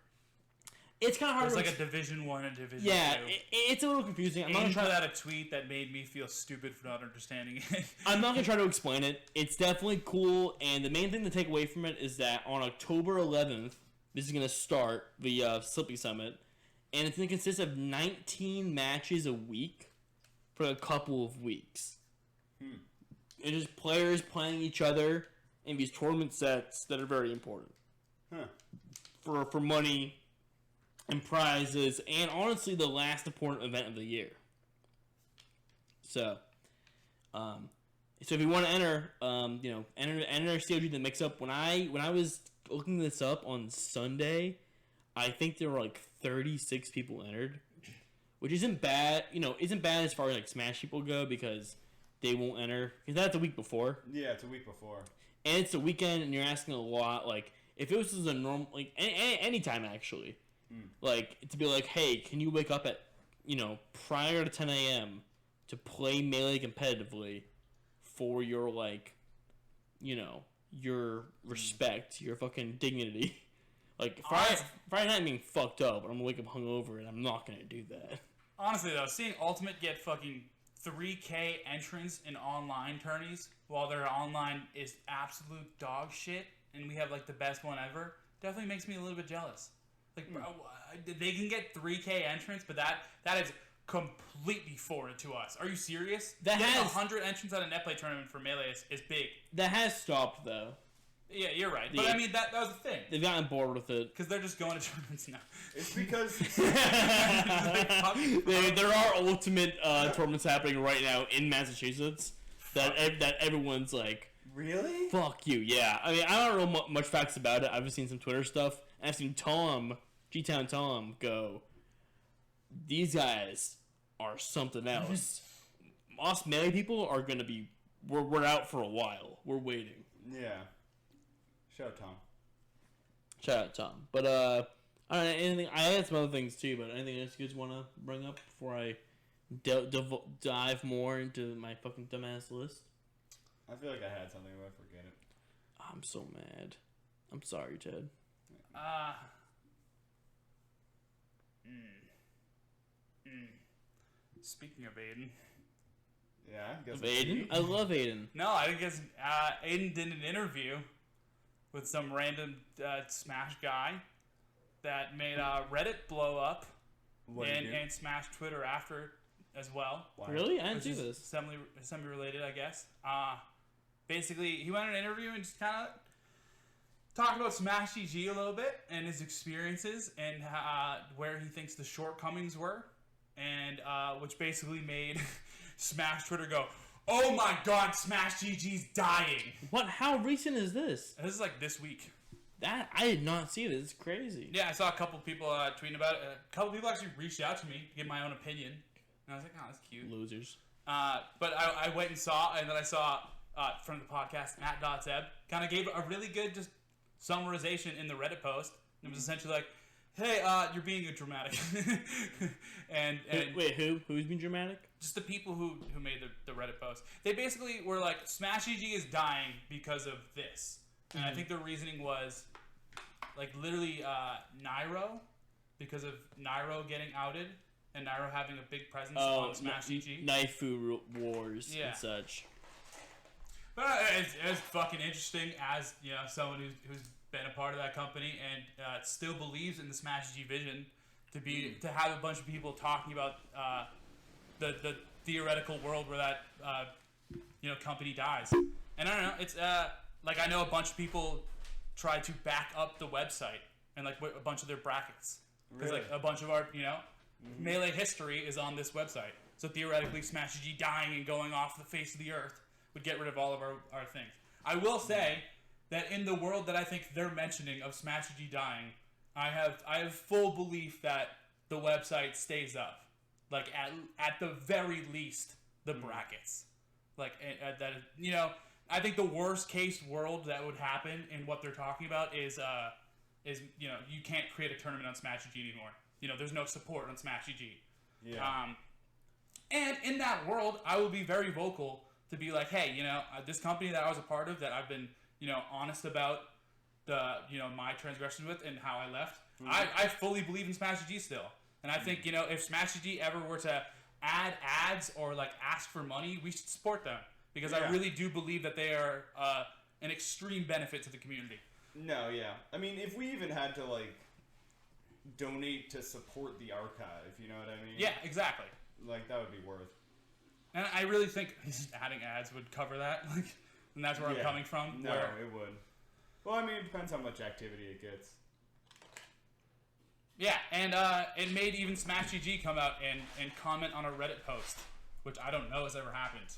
It's kind of hard. It's like a Division 1 and Division 2. Yeah, it's a little confusing. I'm not Aiden gonna put try out a tweet that made me feel stupid for not understanding it. I'm not gonna try to explain it. It's definitely cool, and the main thing to take away from it is that on October 11th, this is gonna start the Slippi Summit, and it's gonna consist of 19 matches a week for a couple of weeks. And just players playing each other in these tournament sets that are very important for money and prizes, and honestly the last important event of the year. So if you want to enter, enter COG the Mixup. When I was looking this up on Sunday, I think there were like 36 people entered, which isn't bad. Isn't bad as far as like Smash people go, because they won't enter, because that's the week before. Yeah, it's a week before. And it's a weekend, and you're asking a lot. Like, if it was just a normal, like, any time actually, like, to be like, hey, can you wake up at, prior to 10 a.m. to play Melee competitively for your, like, your respect, your fucking dignity. Like, Friday night being fucked up, but I'm gonna wake up hungover, and I'm not gonna do that. Honestly, though, seeing Ultimate get fucking 3K entrants in online tourneys while their online is absolute dog shit, and we have like the best one ever, definitely makes me a little bit jealous. Like, bro, they can get 3K entrants, but that is completely foreign to us. Are you serious? Getting 100 entrants at a Netplay tournament for Melee is big. That has stopped, though. Yeah, you're right. But I mean, that was the thing. They've gotten bored with it. Because they're just going to tournaments now. It's because there are ultimate tournaments happening right now in Massachusetts that everyone's like, really? Fuck you, yeah. I mean, I don't know much facts about it. I've just seen some Twitter stuff, and I've seen G-Town Tom go, these guys are something else. Us Melee people are going to be, we're out for a while. We're waiting. Yeah. Shout out Tom. Shout out Tom. But I don't know, anything. I had some other things too, but anything else you guys want to bring up before I dive more into my fucking dumbass list? I feel like I had something, but I forget it. I'm so mad. I'm sorry, Ted. Speaking of Aiden. Yeah, I guess. Of Aiden? I love Aiden. No, I guess Aiden did an interview with some random Smash guy that made Reddit blow up and Smash Twitter after as well. Wow. Really? I didn't see this. Semi-related, I guess. Basically, he went in an interview and just kind of talked about Smash GG a little bit and his experiences and where he thinks the shortcomings were, and which basically made Smash Twitter go, oh my god, Smash GG's dying. What? How recent is this? This is like this week. That I did not see this. It's crazy. Yeah, I saw a couple people tweeting about it. A couple people actually reached out to me to get my own opinion. And I was like, oh, that's cute. Losers. But I went and saw, and then I saw from the podcast, Matt.Zeb, kind of gave a really good just summarization in the Reddit post. It was essentially like, hey, you're being dramatic. and Wait, who's being dramatic? Just the people who made the Reddit post. They basically were like, Smash GG is dying because of this. And I think the reasoning was, like, literally Nairo, because of Nairo getting outed and Nairo having a big presence on Smash GG. Knifeu wars and such. But it's fucking interesting as, someone who's been a part of that company and still believes in the Smash G vision to have a bunch of people talking about the theoretical world where that company dies. And I don't know, it's like I know a bunch of people try to back up the website and like a bunch of their brackets because like a bunch of our Melee history is on this website. So theoretically, Smash G dying and going off the face of the earth would get rid of all of our things. I will say that in the world that I think they're mentioning of Smash G dying, I have full belief that the website stays up. Like at the very least, the brackets. Like that, I think the worst case world that would happen in what they're talking about is you can't create a tournament on Smash G anymore. There's no support on Smash G. Yeah. And in that world, I will be very vocal to be like, hey, this company that I was a part of, that I've been, honest about the, my transgressions with and how I left. I fully believe in Smash G still. And I think, if Smash G ever were to add ads or like ask for money, we should support them because I really do believe that they are an extreme benefit to the community. No, yeah. I mean, if we even had to like donate to support the archive, you know what I mean? Yeah, exactly. Like that would be worth. And I really think just adding ads would cover that. Like, and that's where I'm coming from. No, it would. Well, I mean, it depends how much activity it gets. Yeah, and it made even Smash GG come out and comment on a Reddit post, which I don't know has ever happened.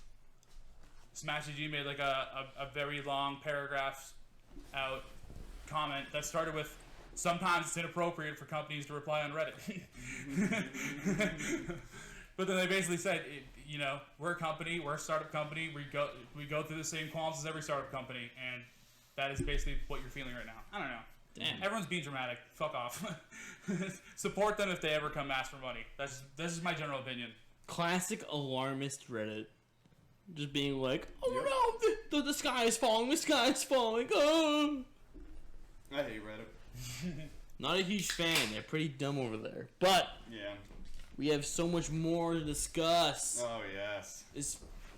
Smash GG made like a very long paragraph out comment that started with, sometimes it's inappropriate for companies to reply on Reddit. But then they basically said, we're a company, we're a startup company, we go through the same qualms as every startup company, and that is basically what you're feeling right now. I don't know. Damn. Everyone's being dramatic. Fuck off. Support them if they ever come ask for money. This is my general opinion. Classic alarmist Reddit. Just being like, oh no, the sky is falling, the sky is falling, oh! I hate Reddit. Not a huge fan, they're pretty dumb over there. But, Yeah. we have so much more to discuss. Oh, yes.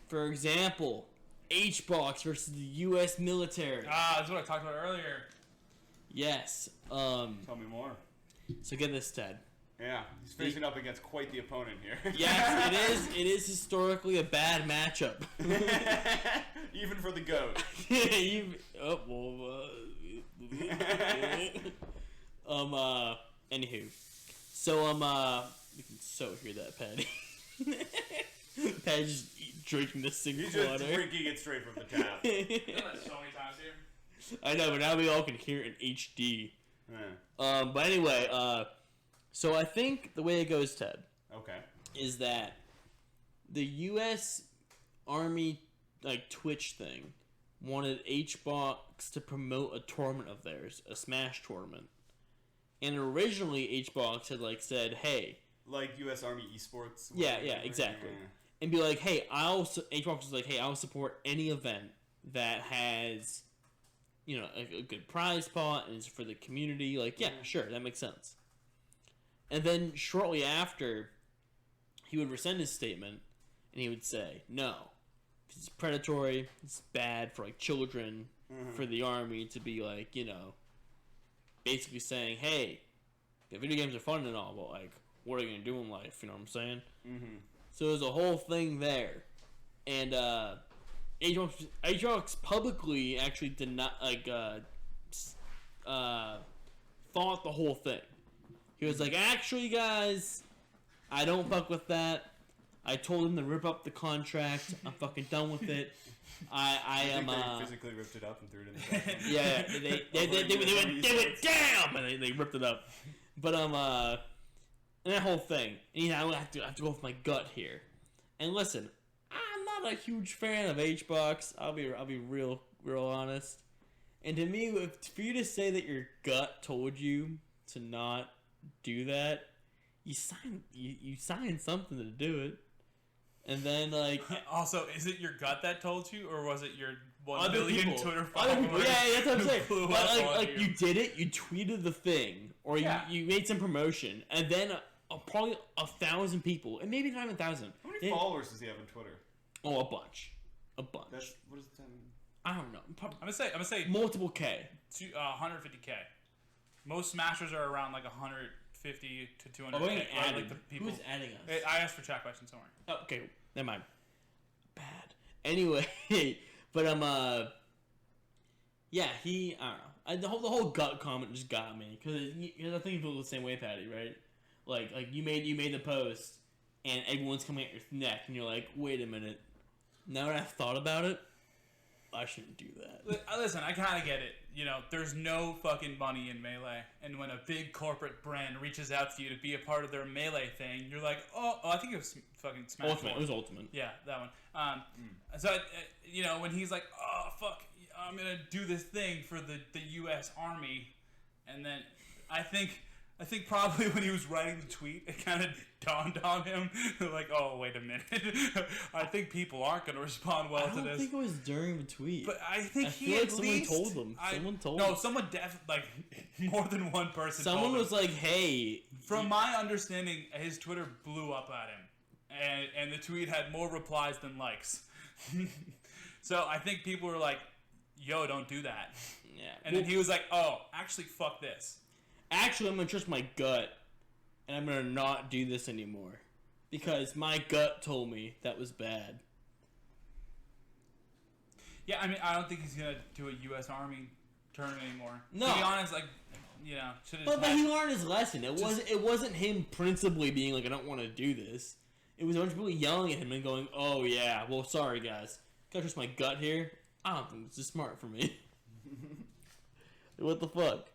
For example, Hbox versus the U.S. military. That's what I talked about earlier. Yes. Tell me more. So get this, Ted. Yeah, he's facing up against quite the opponent here. Yes, it is historically a bad matchup. Even for the GOAT. Anywho. So, you can so hear that, Patty. Patty's just drinking the sink He's water. just drinking it straight from the tap. I've done that so many times here. I know, but now we all can hear it in HD. Yeah. But anyway, so I think the way it goes, Ted, Okay. is that the U.S. Army Twitch thing wanted Hbox to promote a tournament of theirs, a Smash tournament, and originally Hbox had said, "Hey." Like U.S. Army Esports. Yeah, exactly. Yeah. And be like, "Hey, Hbox was like, hey, I'll support any event that has, a good prize pot and is for the community." Yeah, sure, that makes sense. And then shortly after, he would rescind his statement, and he would say, "No, it's predatory. It's bad for children, for the army to be basically saying, hey, the video games are fun and all, but what are you gonna do in life? You know what I'm saying?" Mm-hmm. So there's a whole thing there, and Hbox publicly actually did not thought the whole thing. He was like, "Actually, guys, I don't fuck with that. I told him to rip up the contract. I'm fucking done with it. I am." They physically ripped it up and threw it in the bathroom. Yeah, they went damn, and they ripped it up. But and that whole thing, and I have to go with my gut here. And listen, I'm not a huge fan of Hbox. I'll be real honest. And to me, for you to say that your gut told you to not do that, you signed something to do it. And then also, is it your gut that told you, or was it your 1 million Twitter followers? Yeah, that's what I'm saying. But you did it. You tweeted the thing, or you made some promotion, and then probably 1,000 people, and maybe not even 1,000. How many followers does he have on Twitter? Oh, a bunch. What does that mean? I don't know. I'm gonna say multiple K. 150K. Most smashers are around 150 to 200K. Who's adding us? I asked for chat questions. Don't worry. Oh, okay, never mind. Bad. Anyway, but Yeah, he. I don't know. The whole gut comment just got me because I think you feel the same way, Patty. Right? Like you made the post, and everyone's coming at your neck, and you're like, wait a minute. Now that I've thought about it, I shouldn't do that. Listen, I kind of get it. You know, there's no fucking money in Melee, and when a big corporate brand reaches out to you to be a part of their Melee thing, you're like, oh I think it was fucking Smash Ultimate. 4. It was Ultimate. Yeah, that one. So, you know, when he's like, oh, fuck, I'm going to do this thing for the U.S. Army, and then I think probably when he was writing the tweet, it kind of dawned on him, like, oh, wait a minute. I think people aren't going to respond well to this. I don't think it was during the tweet. But I think I feel like someone told them. Someone told them. No, someone like, more than one person Someone told him. was like, hey. From my understanding, his Twitter blew up at him. And the tweet had more replies than likes. So I think people were like, yo, don't do that. Yeah. And then he was like, oh, actually, fuck this. Actually, I'm going to trust my gut, and I'm going to not do this anymore. Because my gut told me that was bad. Yeah, I mean, I don't think he's going to do a U.S. Army tournament anymore. No. To be honest, like, you know, should have. But he learned his lesson. It wasn't him principally being like, I don't want to do this. It was a bunch of people yelling at him and going, oh yeah, well sorry guys. Gotta trust my gut here. I don't think this is smart for me. What the fuck?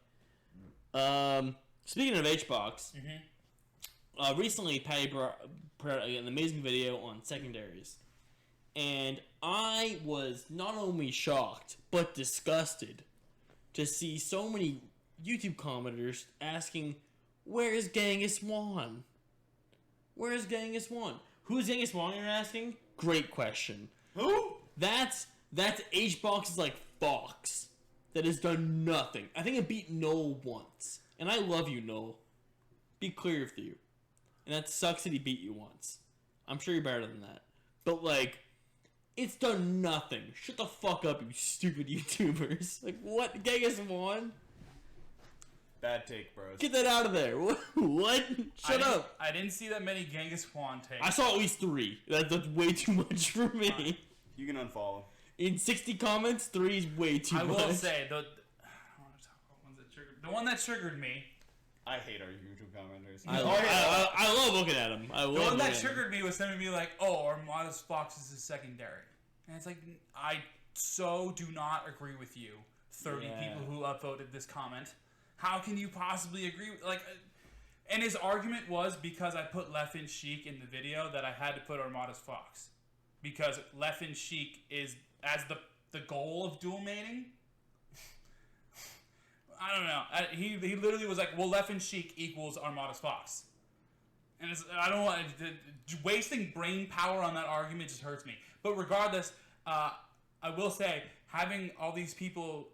Speaking of Hbox, recently Patty put out an amazing video on secondaries. And I was not only shocked, but disgusted to see so many YouTube commenters asking, where is Genghis Juan? Where is Genghis Juan? Who's Genghis Juan, you're asking? Great question. Who? That's Hbox's like Fox that has done nothing. I think it beat Noel once. And I love you, Noel. Be clear with you. And that sucks that he beat you once. I'm sure you're better than that. But like, it's done nothing. Shut the fuck up, you stupid YouTubers. Like, what? Genghis Juan? Bad take, bros. Get that out of there. What? Shut up. I didn't see that many Genghis Juan takes. I saw at least 3. That's way too much for me. You can unfollow. In 60 comments, 3 is way too much. I will say, the one that triggered me. I hate our YouTube commenters. I love looking at them. The one that triggered me was sending me like, oh, our modest Fox is a secondary. And it's like, I so do not agree with you, 30 people who upvoted this comment. How can you possibly agree with, like, and his argument was because I put Leffen Sheik in the video that I had to put Armada's Fox. Because Leffen Sheik is, as the goal of dual mating, I don't know. He literally was like, well, Leffen Sheik equals Armada's Fox. And I don't want, wasting brain power on that argument just hurts me. But regardless, I will say, having all these people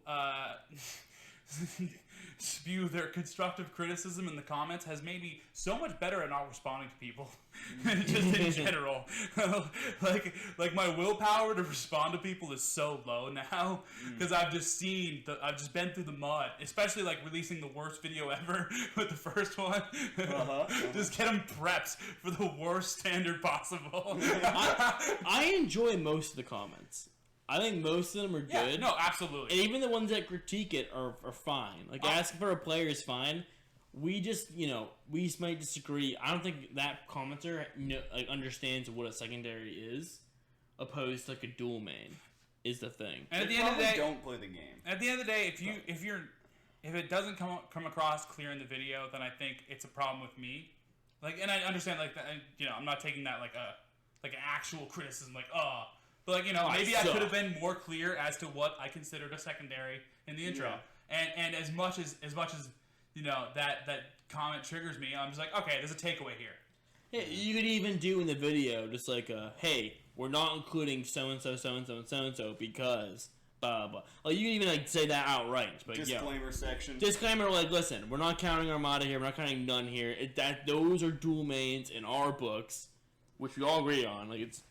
spew their constructive criticism in the comments has made me so much better at not responding to people. Just in general. like my willpower to respond to people is so low now because I've just been through the mud, especially like releasing the worst video ever with the first one. Just get them prepped for the worst standard possible. I enjoy most of the comments. I think most of them are good. Yeah, no, absolutely. And even the ones that critique it are fine. Like, asking for a player is fine. We just, we just might disagree. I don't think that commenter understands what a secondary is, opposed to like a dual main, is the thing. And at the end of the day, don't play the game. At the end of the day, if it doesn't come across clear in the video, then I think it's a problem with me. Like, and I understand like that. I'm not taking that like an actual criticism. Like, but like maybe I could have been more clear as to what I considered a secondary in the intro. Yeah. And as much as that comment triggers me, I'm just like, okay, there's a takeaway here. Yeah, you could even do in the video just like, hey, we're not including so and so, so and so, and so and so because blah blah. Like you can even like say that outright. But disclaimer section. Disclaimer, like, listen, we're not counting Armada here. We're not counting none here. Those are dual mains in our books, which we all agree on. Like it's.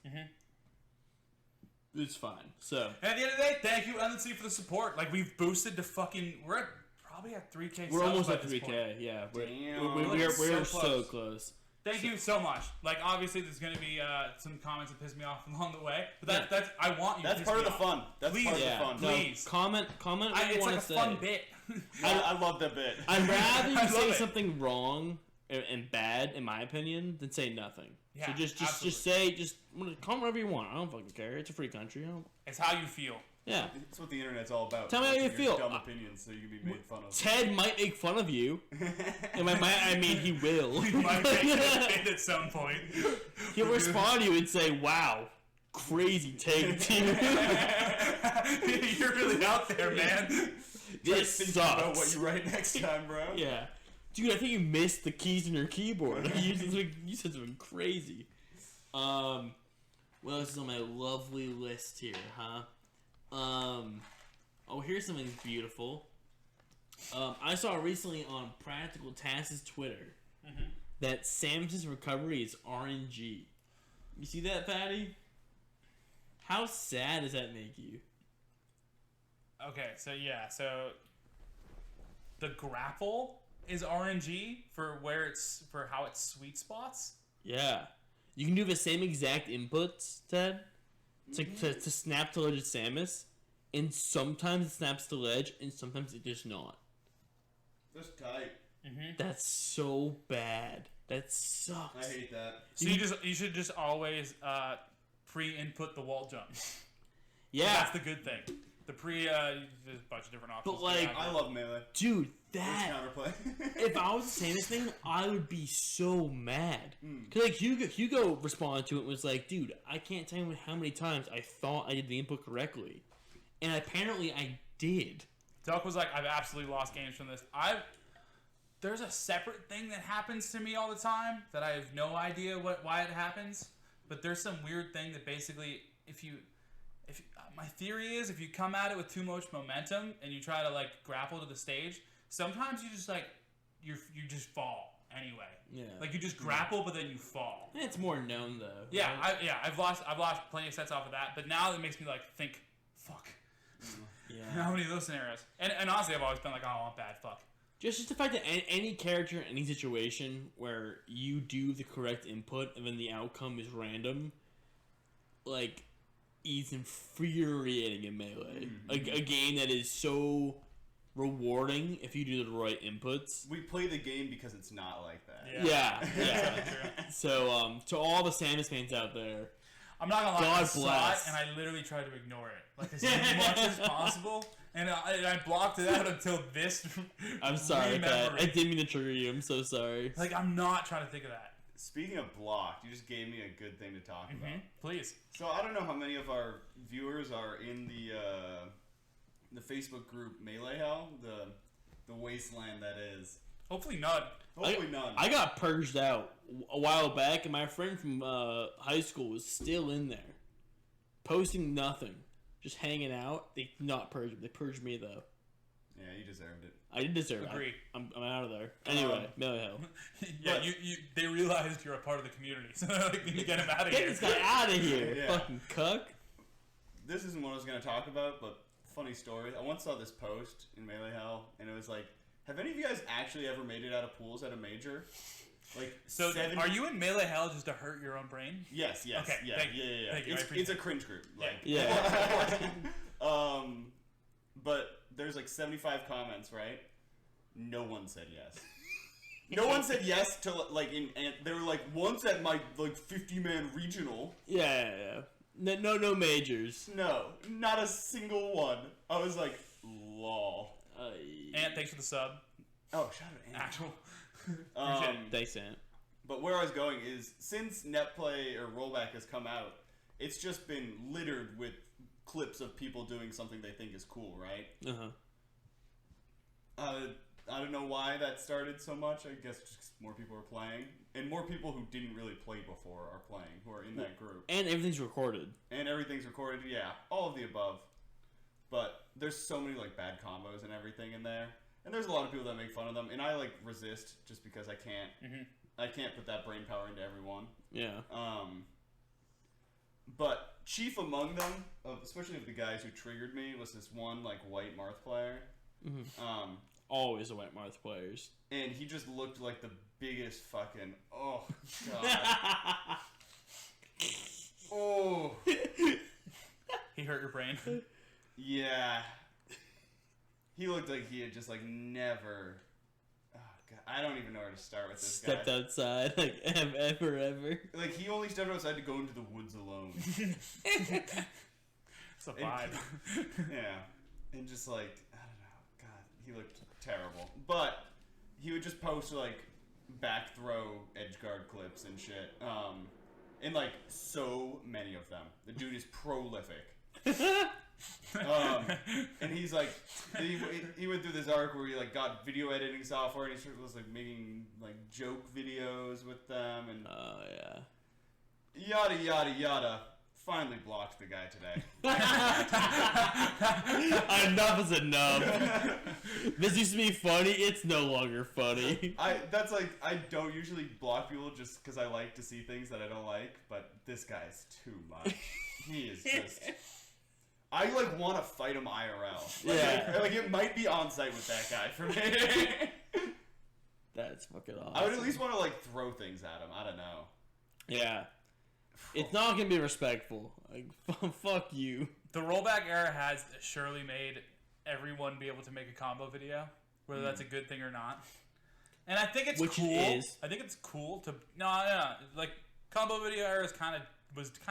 It's fine. So at the end of the day, thank you, Endlessly, for the support. Like we've boosted to fucking. We're probably at 3K. We're almost at 3K. Yeah, we're so close. Thank you so much. Like, obviously, there's going to be some comments that piss me off along the way, but that's I want you. That's to part piss of the me off. fun. That's Please, part of the fun. please. Comment what you It's want like to a say. fun bit. I love that bit. I'd rather I you love say it. something wrong and bad, in my opinion, than say nothing. Yeah, so just absolutely. say comment whatever you want. I don't fucking care. It's a free country. It's how you feel. Yeah. It's what the internet's all about. Tell me how you Your feel. Dumb opinions, so you can be made fun of. Ted might make fun of you. And by might, I mean he will. You might make it at some point. He'll respond to you and say, "Wow, crazy take, dude. You're really out there, man. This Think sucks." about what you write next time, bro. Yeah. Dude, I think you missed the keys on your keyboard. You said something crazy. What else is on my lovely list here, huh? Oh, here's something beautiful. I saw recently on Practical Task's Twitter that Samus's recovery is RNG. You see that, Patty? How sad does that make you? Okay, so the grapple is RNG for how it's sweet spots. Yeah. You can do the same exact inputs, Ted, to snap to ledge Samus, and sometimes it snaps to ledge, and sometimes it just not. That's tight. That's so bad. That sucks. I hate that. So you should just always pre-input the wall jump. Yeah. That's the good thing. The there's a bunch of different options. But, like, I love Melee. Dude, It's that... counterplay. If I was saying this thing, I would be so mad. Because, like, Hugo responded to it and was like, dude, I can't tell you how many times I thought I did the input correctly. And apparently I did. Duck was like, I've absolutely lost games from this. There's a separate thing that happens to me all the time that I have no idea why it happens. But there's some weird thing that basically, my theory is if you come at it with too much momentum and you try to like grapple to the stage, sometimes you just like you just fall anyway. Yeah. Like you just grapple, but then you fall. It's more known, though. Yeah, right? I've lost plenty of sets off of that, but now it makes me like think, fuck. Yeah. How many of those scenarios? And honestly, I've always been like, oh, I'm bad, fuck. Just the fact that any character in any situation where you do the correct input and then the outcome is random, like, is infuriating in Melee. Like, a game that is so rewarding if you do the right inputs. We play the game because it's not like that. Yeah. So, to all the Samus fans out there, I'm not gonna lie, God I saw bless. it and I literally tried to ignore it, like as much as possible, and I blocked it out until this. I'm sorry, Pat. rememory. I didn't mean to trigger you. I'm so sorry. Like I'm not trying to think of that. Speaking of blocked, you just gave me a good thing to talk about. Please. So I don't know how many of our viewers are in the Facebook group Melee Hell, the wasteland that is. Hopefully none. Hopefully none. I got purged out a while back, and my friend from high school was still in there, posting nothing, just hanging out. They did not purge him. They purged me though. Yeah, you deserved it. I did deserve it. Agree. I'm out of there. Anyway, Melee Hell. Yeah, But- they realized you're a part of the community, so they're like, you get him out of Get here. this guy out of here, Yeah. fucking cuck. This isn't what I was going to talk about, but funny story. I once saw this post in Melee Hell, and it was like, have any of you guys actually ever made it out of pools at a major? Like, So are you in Melee Hell just to hurt your own brain? Yes. Okay, Yeah. thank you. Yeah. Thank you, I It's appreciate a it. cringe group. Like, Yeah. But there's like 75 comments, right? No one said yes. No one said yes to like and they were like once at my like 50-man regional. Yeah. No majors. No, not a single one. I was like, lol. Ant, thanks for the sub. Oh, shout out Ant. Actual. Thanks, Ant. But where I was going is since Netplay or Rollback has come out, it's just been littered with clips of people doing something they think is cool, right? I don't know why that started so much. I guess just 'cause more people are playing. And more people who didn't really play before are playing, who are in that group. And everything's recorded. And everything's recorded, yeah. All of the above. But there's so many, like, bad combos and everything in there. And there's a lot of people that make fun of them. And I, like, resist just because I can't. I can't put that brain power into everyone. Yeah. But chief among them, especially of the guys who triggered me, was this one, like, white Marth player. Always the white mouth players. And he just looked like the biggest fucking... Oh, God. Oh. He hurt your brain. Yeah. He looked like he had just, like, never... Oh, God. I don't even know where to start with this Stepped guy. outside, like, ever. Like, he only stepped outside to go into the woods alone. It's a vibe. Yeah. And just, like, I don't know. God, he looked terrible. But he would just post, like, back throw edgeguard clips and shit. And, like, so many of them. The dude is prolific. And he's like, he went through this arc where he like got video editing software and he was like making like joke videos with them and yada yada yada. Finally blocked the guy today. Enough is enough. This used to be funny. It's no longer funny. I don't usually block people just because I like to see things that I don't like, but this guy's too much. He is just. I like want to fight him IRL. Like it might be on site with that guy for me. That's fucking awesome. I would at least want to like throw things at him. I don't know. Yeah. It's not gonna be respectful. Like, fuck you. The rollback era has surely made everyone be able to make a combo video, whether that's a good thing or not. And I think it's cool. I think it's cool to like combo video era was kind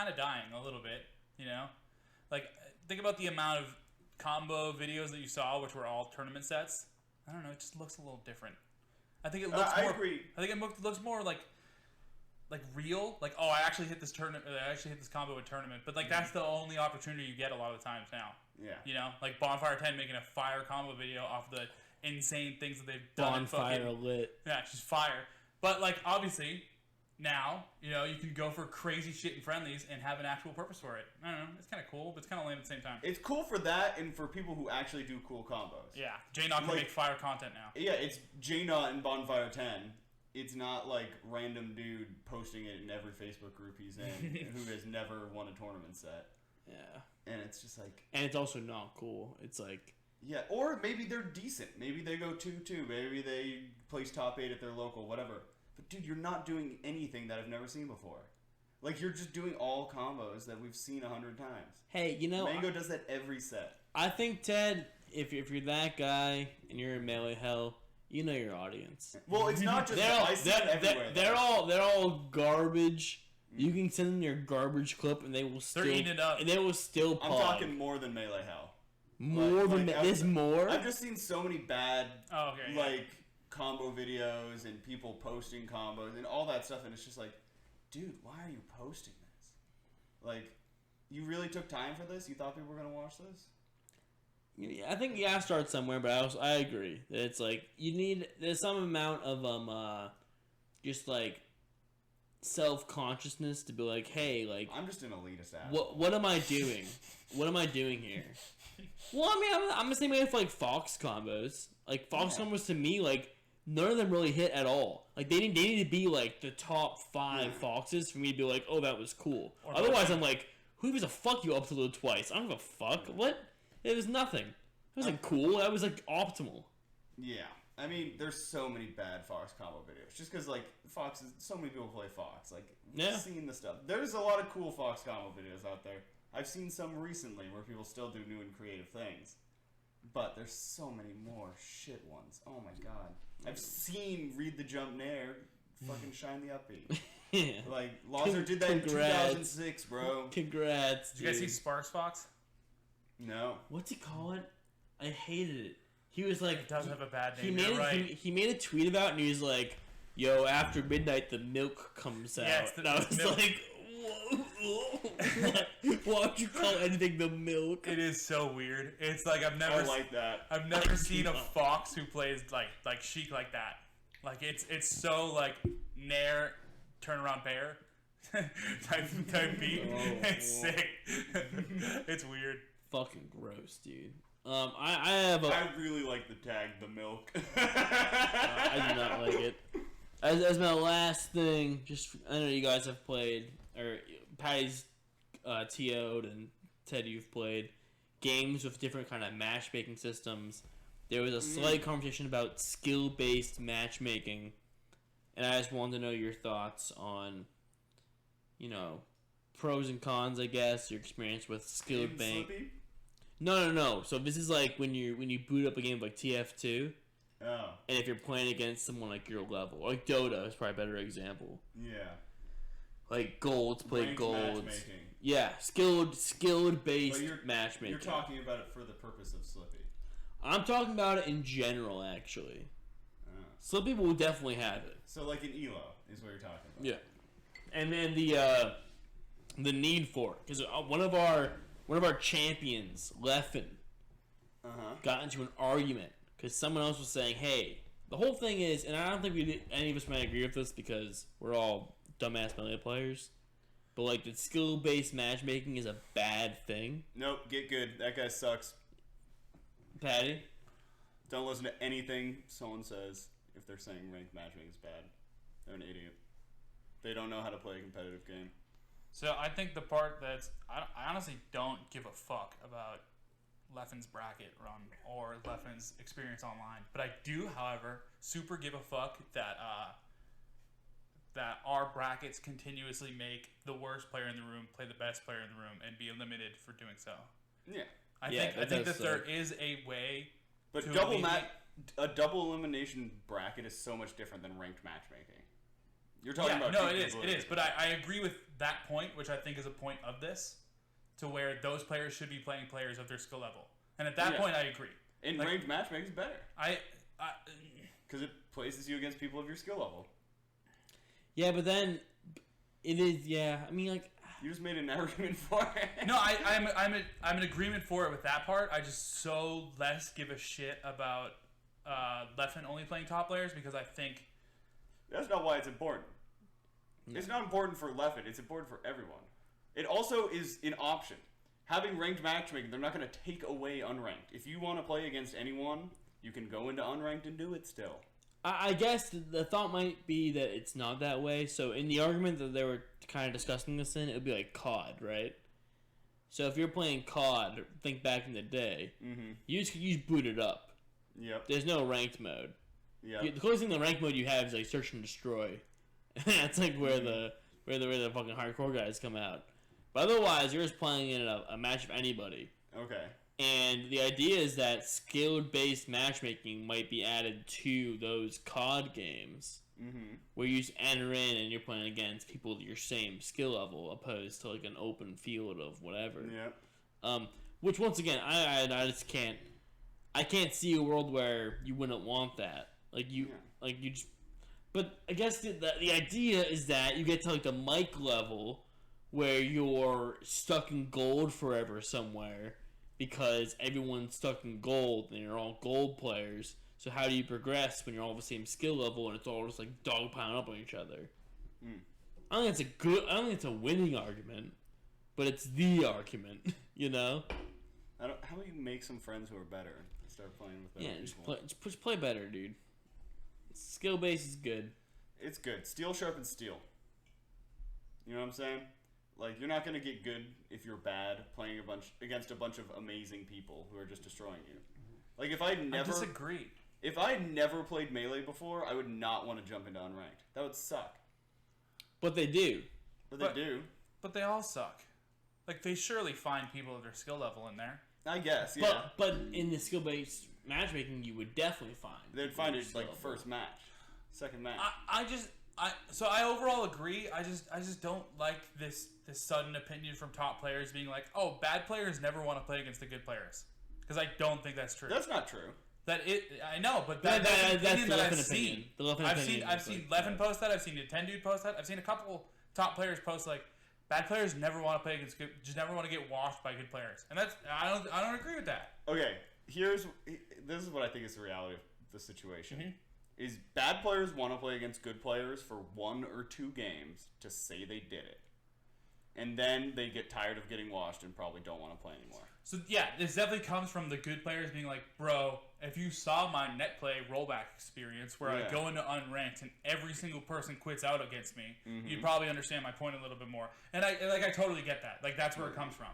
of dying a little bit. You know, like think about the amount of combo videos that you saw, which were all tournament sets. I don't know. It just looks a little different. I think it looks more. I agree. I think it looks more like real, like I actually hit this tournament. I actually hit this combo in tournament, but like that's the only opportunity you get a lot of the times now. Yeah, you know, like Bonfire 10 making a fire combo video off the insane things that they've done. Bonfire lit. Yeah, it's just fire. But like obviously now, you know, you can go for crazy shit in friendlies and have an actual purpose for it. I don't know, it's kind of cool, but it's kind of lame at the same time. It's cool for that and for people who actually do cool combos. Yeah, J-Knot can make fire content now. Yeah, it's J-Knot and Bonfire 10. It's not like random dude posting it in every Facebook group he's in who has never won a tournament set. Yeah. And it's just like... And it's also not cool. It's like... Yeah, or maybe they're decent. Maybe they go 2-2. Maybe they place top 8 at their local, whatever. But dude, you're not doing anything that I've never seen before. Like, you're just doing all combos that we've seen 100 times. Hey, you know... Mango does that every set. I think, Ted, if you're that guy and you're in Melee Hell... You know your audience. Well, it's not just I see it everywhere. They're all garbage. You can send them your garbage clip, and they will still. They're eating it up. And they will still. Pog. I'm talking more than Melee Hell. More than there's more. I've just seen so many bad, combo videos and people posting combos and all that stuff, and it's just like, dude, why are you posting this? Like, you really took time for this? You thought people were gonna watch this? I think you gotta start somewhere, but I agree that it's like there's some amount of just like self-consciousness to be like, hey, like I'm just an elitist ass. What am I doing? What am I doing here? Well, I mean, I'm the same way with like Fox combos. Like Fox combos to me, like none of them really hit at all. Like they need to be like the top 5 Foxes for me to be like, oh, that was cool. Otherwise, I'm like, who gives a fuck you upload twice? I don't give a fuck. What? It was nothing. It wasn't cool. That was like optimal. Yeah. I mean, there's so many bad Fox combo videos. Just because, like, so many people play Fox. Like, we've seen the stuff. There's a lot of cool Fox combo videos out there. I've seen some recently where people still do new and creative things. But there's so many more shit ones. Oh my god. I've seen Read the Jump Nair fucking shine the upbeat. Yeah. Like, Lazar did that in 2006, bro. Congrats, Did you guys see Sparks Fox? No. What's he call it? I hated it. He was like... It does have a bad name. He made a tweet about it, and he was like, yo, after midnight, the milk comes out. Yeah, and I was like, whoa. Why would you call anything the milk? It is so weird. It's like I've never seen a Fox who plays like Sheik like that. Like it's so like Nair turnaround bear type beat. It's sick. It's weird. Fucking gross, dude. I really like the tag, the milk. I do not like it. As my last thing, I know you guys have played, or Patty's TO'd and Ted, you've played games with different kind of matchmaking systems. there was a slight conversation about skill-based matchmaking, and I just wanted to know your thoughts on, pros and cons, I guess, your experience with skilled bank. Slippi? No. So this is like when you boot up a game like TF2, Oh. and if you're playing against someone like your level, like Dota is probably a better example. Yeah. Like golds play Ranked golds. matchmaking. Yeah, skilled based matchmaking. You're talking about it for the purpose of Slippi. I'm talking about it in general, actually. Oh. Some people will definitely have it. So like an ELO is what you're talking about. Yeah, and then the need for it, because one of our champions, Leffen, got into an argument because someone else was saying, "Hey, the whole thing is," and I don't think any of us might agree with this because we're all dumbass melee players, but like that skill-based matchmaking is a bad thing. Nope, get good. That guy sucks. Patty? Don't listen to anything someone says if they're saying ranked matchmaking is bad. They're an idiot. They don't know how to play a competitive game. So I think the part that's I honestly don't give a fuck about Leffen's bracket run or Leffen's experience online, but I do, however, super give a fuck that that our brackets continuously make the worst player in the room play the best player in the room and be limited for doing so. Yeah. I think that there is a way. But to a double elimination bracket is so much different than ranked matchmaking. You're talking about no, it is. But I agree with that point, which I think is a point of this, to where those players should be playing players of their skill level. And at that point, I agree. And ranked matchmaking is better I because it places you against people of your skill level. Yeah, but then it is. Yeah, I mean, like. You just made an argument for it. No, I'm in agreement for it with that part. I just so less give a shit about Leffen only playing top players because I think that's not why it's important. No. It's not important for Leffen. It's important for everyone. It also is an option. Having ranked matchmaking, they're not going to take away unranked. If you want to play against anyone, you can go into unranked and do it still. I guess the thought might be that it's not that way. So in the argument that they were kind of discussing this in, it would be like COD, right? So if you're playing COD, think back in the day, you just boot it up. Yep. There's no ranked mode. Yeah. The closest thing to ranked mode you have is like search and destroy. That's like where the fucking hardcore guys come out. But otherwise, you're just playing in a match of anybody. Okay. And the idea is that skill-based matchmaking might be added to those COD games, where you just enter in and you're playing against people at your same skill level, opposed to like an open field of whatever. Yeah. Which once again, I just can't. I can't see a world where you wouldn't want that. But I guess the idea is that you get to like the mic level, where you're stuck in gold forever somewhere. Because everyone's stuck in gold and you're all gold players. So how do you progress when you're all the same skill level and it's all just like dogpiling up on each other? I don't think it's a winning argument, but it's the argument, you know? How do you make some friends who are better and start playing with better people? Just play better, dude. Skill base is good. It's good. Steel sharpens steel. You know what I'm saying? Like, you're not going to get good if you're bad playing against a bunch of amazing people who are just destroying you. Like, I disagree. If I had never played Melee before, I would not want to jump into Unranked. That would suck. But they do. But they do. But they all suck. Like, they surely find people of their skill level in there. I guess, yeah. But in the skill-based matchmaking, you would definitely find. They'd find it, like, first match. Second match. So I overall agree. I just don't like this sudden opinion from top players being like, oh, bad players never want to play against the good players, because I don't think that's true. That's not true. I know, but that's the opinion that I've seen. I've seen Leffen post that. I've seen Nintendo post that. I've seen a couple top players post like, bad players never want to play against good, just never want to get washed by good players, and that's I don't agree with that. Okay, this is what I think is the reality of the situation. Is bad players want to play against good players for 1 or 2 games to say they did it. And then they get tired of getting washed and probably don't want to play anymore. So, yeah, this definitely comes from the good players being like, bro, if you saw my Netplay rollback experience where I go into unranked and every single person quits out against me, you'd probably understand my point a little bit more. And I totally get that. Like, that's where it comes from.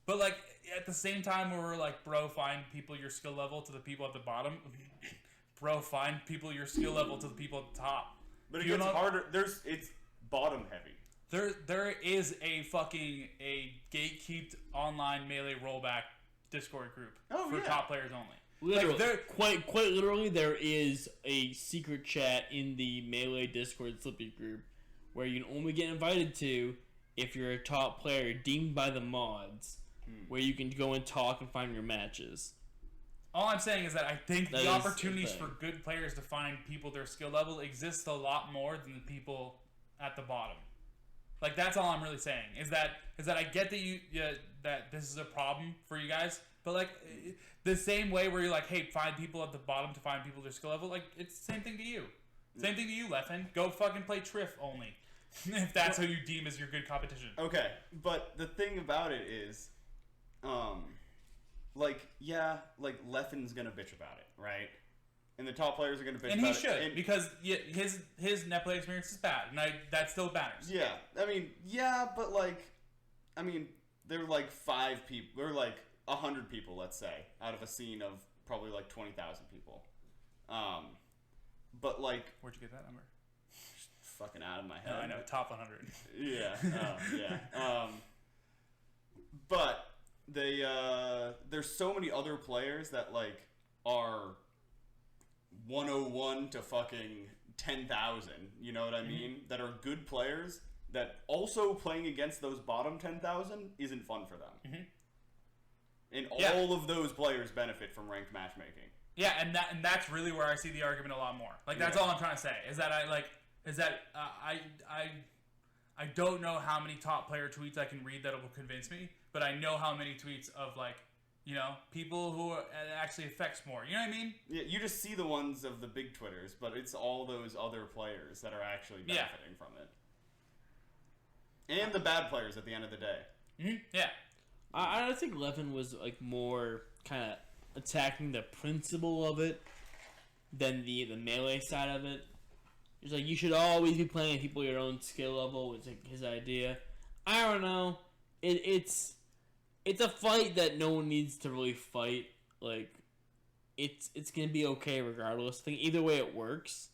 But like at the same time, where we're like, bro, find people your skill level to the people at the bottom. Bro, find people your skill level to the people at the top. But it gets harder. It's bottom heavy. There is a gatekeeped online melee rollback Discord group for top players only. Literally, quite literally, there is a secret chat in the Melee Discord Slippi group where you can only get invited to if you're a top player deemed by the mods, where you can go and talk and find your matches. All I'm saying is that I think the opportunities for good players to find people their skill level exists a lot more than the people at the bottom. Like, that's all I'm really saying. Is that I get that that this is a problem for you guys, but like the same way where you're like, hey, find people at the bottom to find people their skill level. Like, it's the same thing to you. Same thing to you, Leffen. Go fucking play Triff only, if that's who you deem as your good competition. Okay, but the thing about it is, Leffen's gonna bitch about it, right? And the top players are gonna bitch about it. And he should, because his Netplay experience is bad, and that still matters. Yeah, but they're like 5 people, they're like 100 people, let's say, out of a scene of probably like 20,000 people. But like, where'd you get that number? Fucking out of my head. No, I know, top 100. Yeah, but there's so many other players that like are 101 to fucking 10,000. You know what I mean? That are good players. That also playing against those bottom 10,000 isn't fun for them. And all of those players benefit from ranked matchmaking. Yeah, and that's really where I see the argument a lot more. Like, that's all I'm trying to say. I don't know how many top player tweets I can read that will convince me, but I know how many tweets of, like, you know, people who it actually affects more. You know what I mean? Yeah, you just see the ones of the big Twitters, but it's all those other players that are actually benefiting from it. And the bad players at the end of the day. Yeah. I think Leffen was like more kind of attacking the principle of it than the melee side of it. He's like, you should always be playing people your own skill level, was like his idea. I don't know. It's a fight that no one needs to really fight. Like, it's gonna be okay regardless. I think either way it works.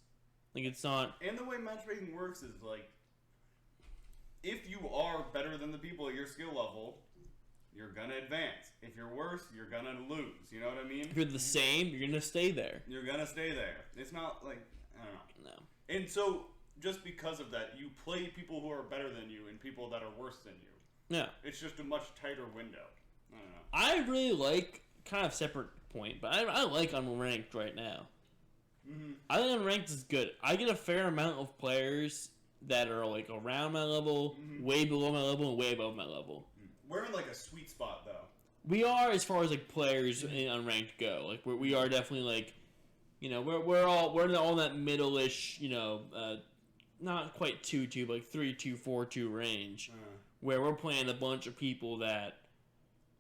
Like, it's not. And the way matchmaking works is like, if you are better than the people at your skill level, you're gonna advance. If you're worse, you're gonna lose. You know what I mean? If you're the same, you're gonna stay there. You're gonna stay there. It's not like, I don't know. No. And so, just because of that, you play people who are better than you and people that are worse than you. Yeah. It's just a much tighter window. I don't know. I really like, kind of separate point, but I like unranked right now. I think unranked is good. I get a fair amount of players that are like around my level, way below my level, and way above my level. We're in like a sweet spot though. We are, as far as like players in unranked go. Like we are definitely like, you know, we're all in that middle-ish, you know, not quite 2-2, but like 3-2, 4-2 range, where we're playing a bunch of people that,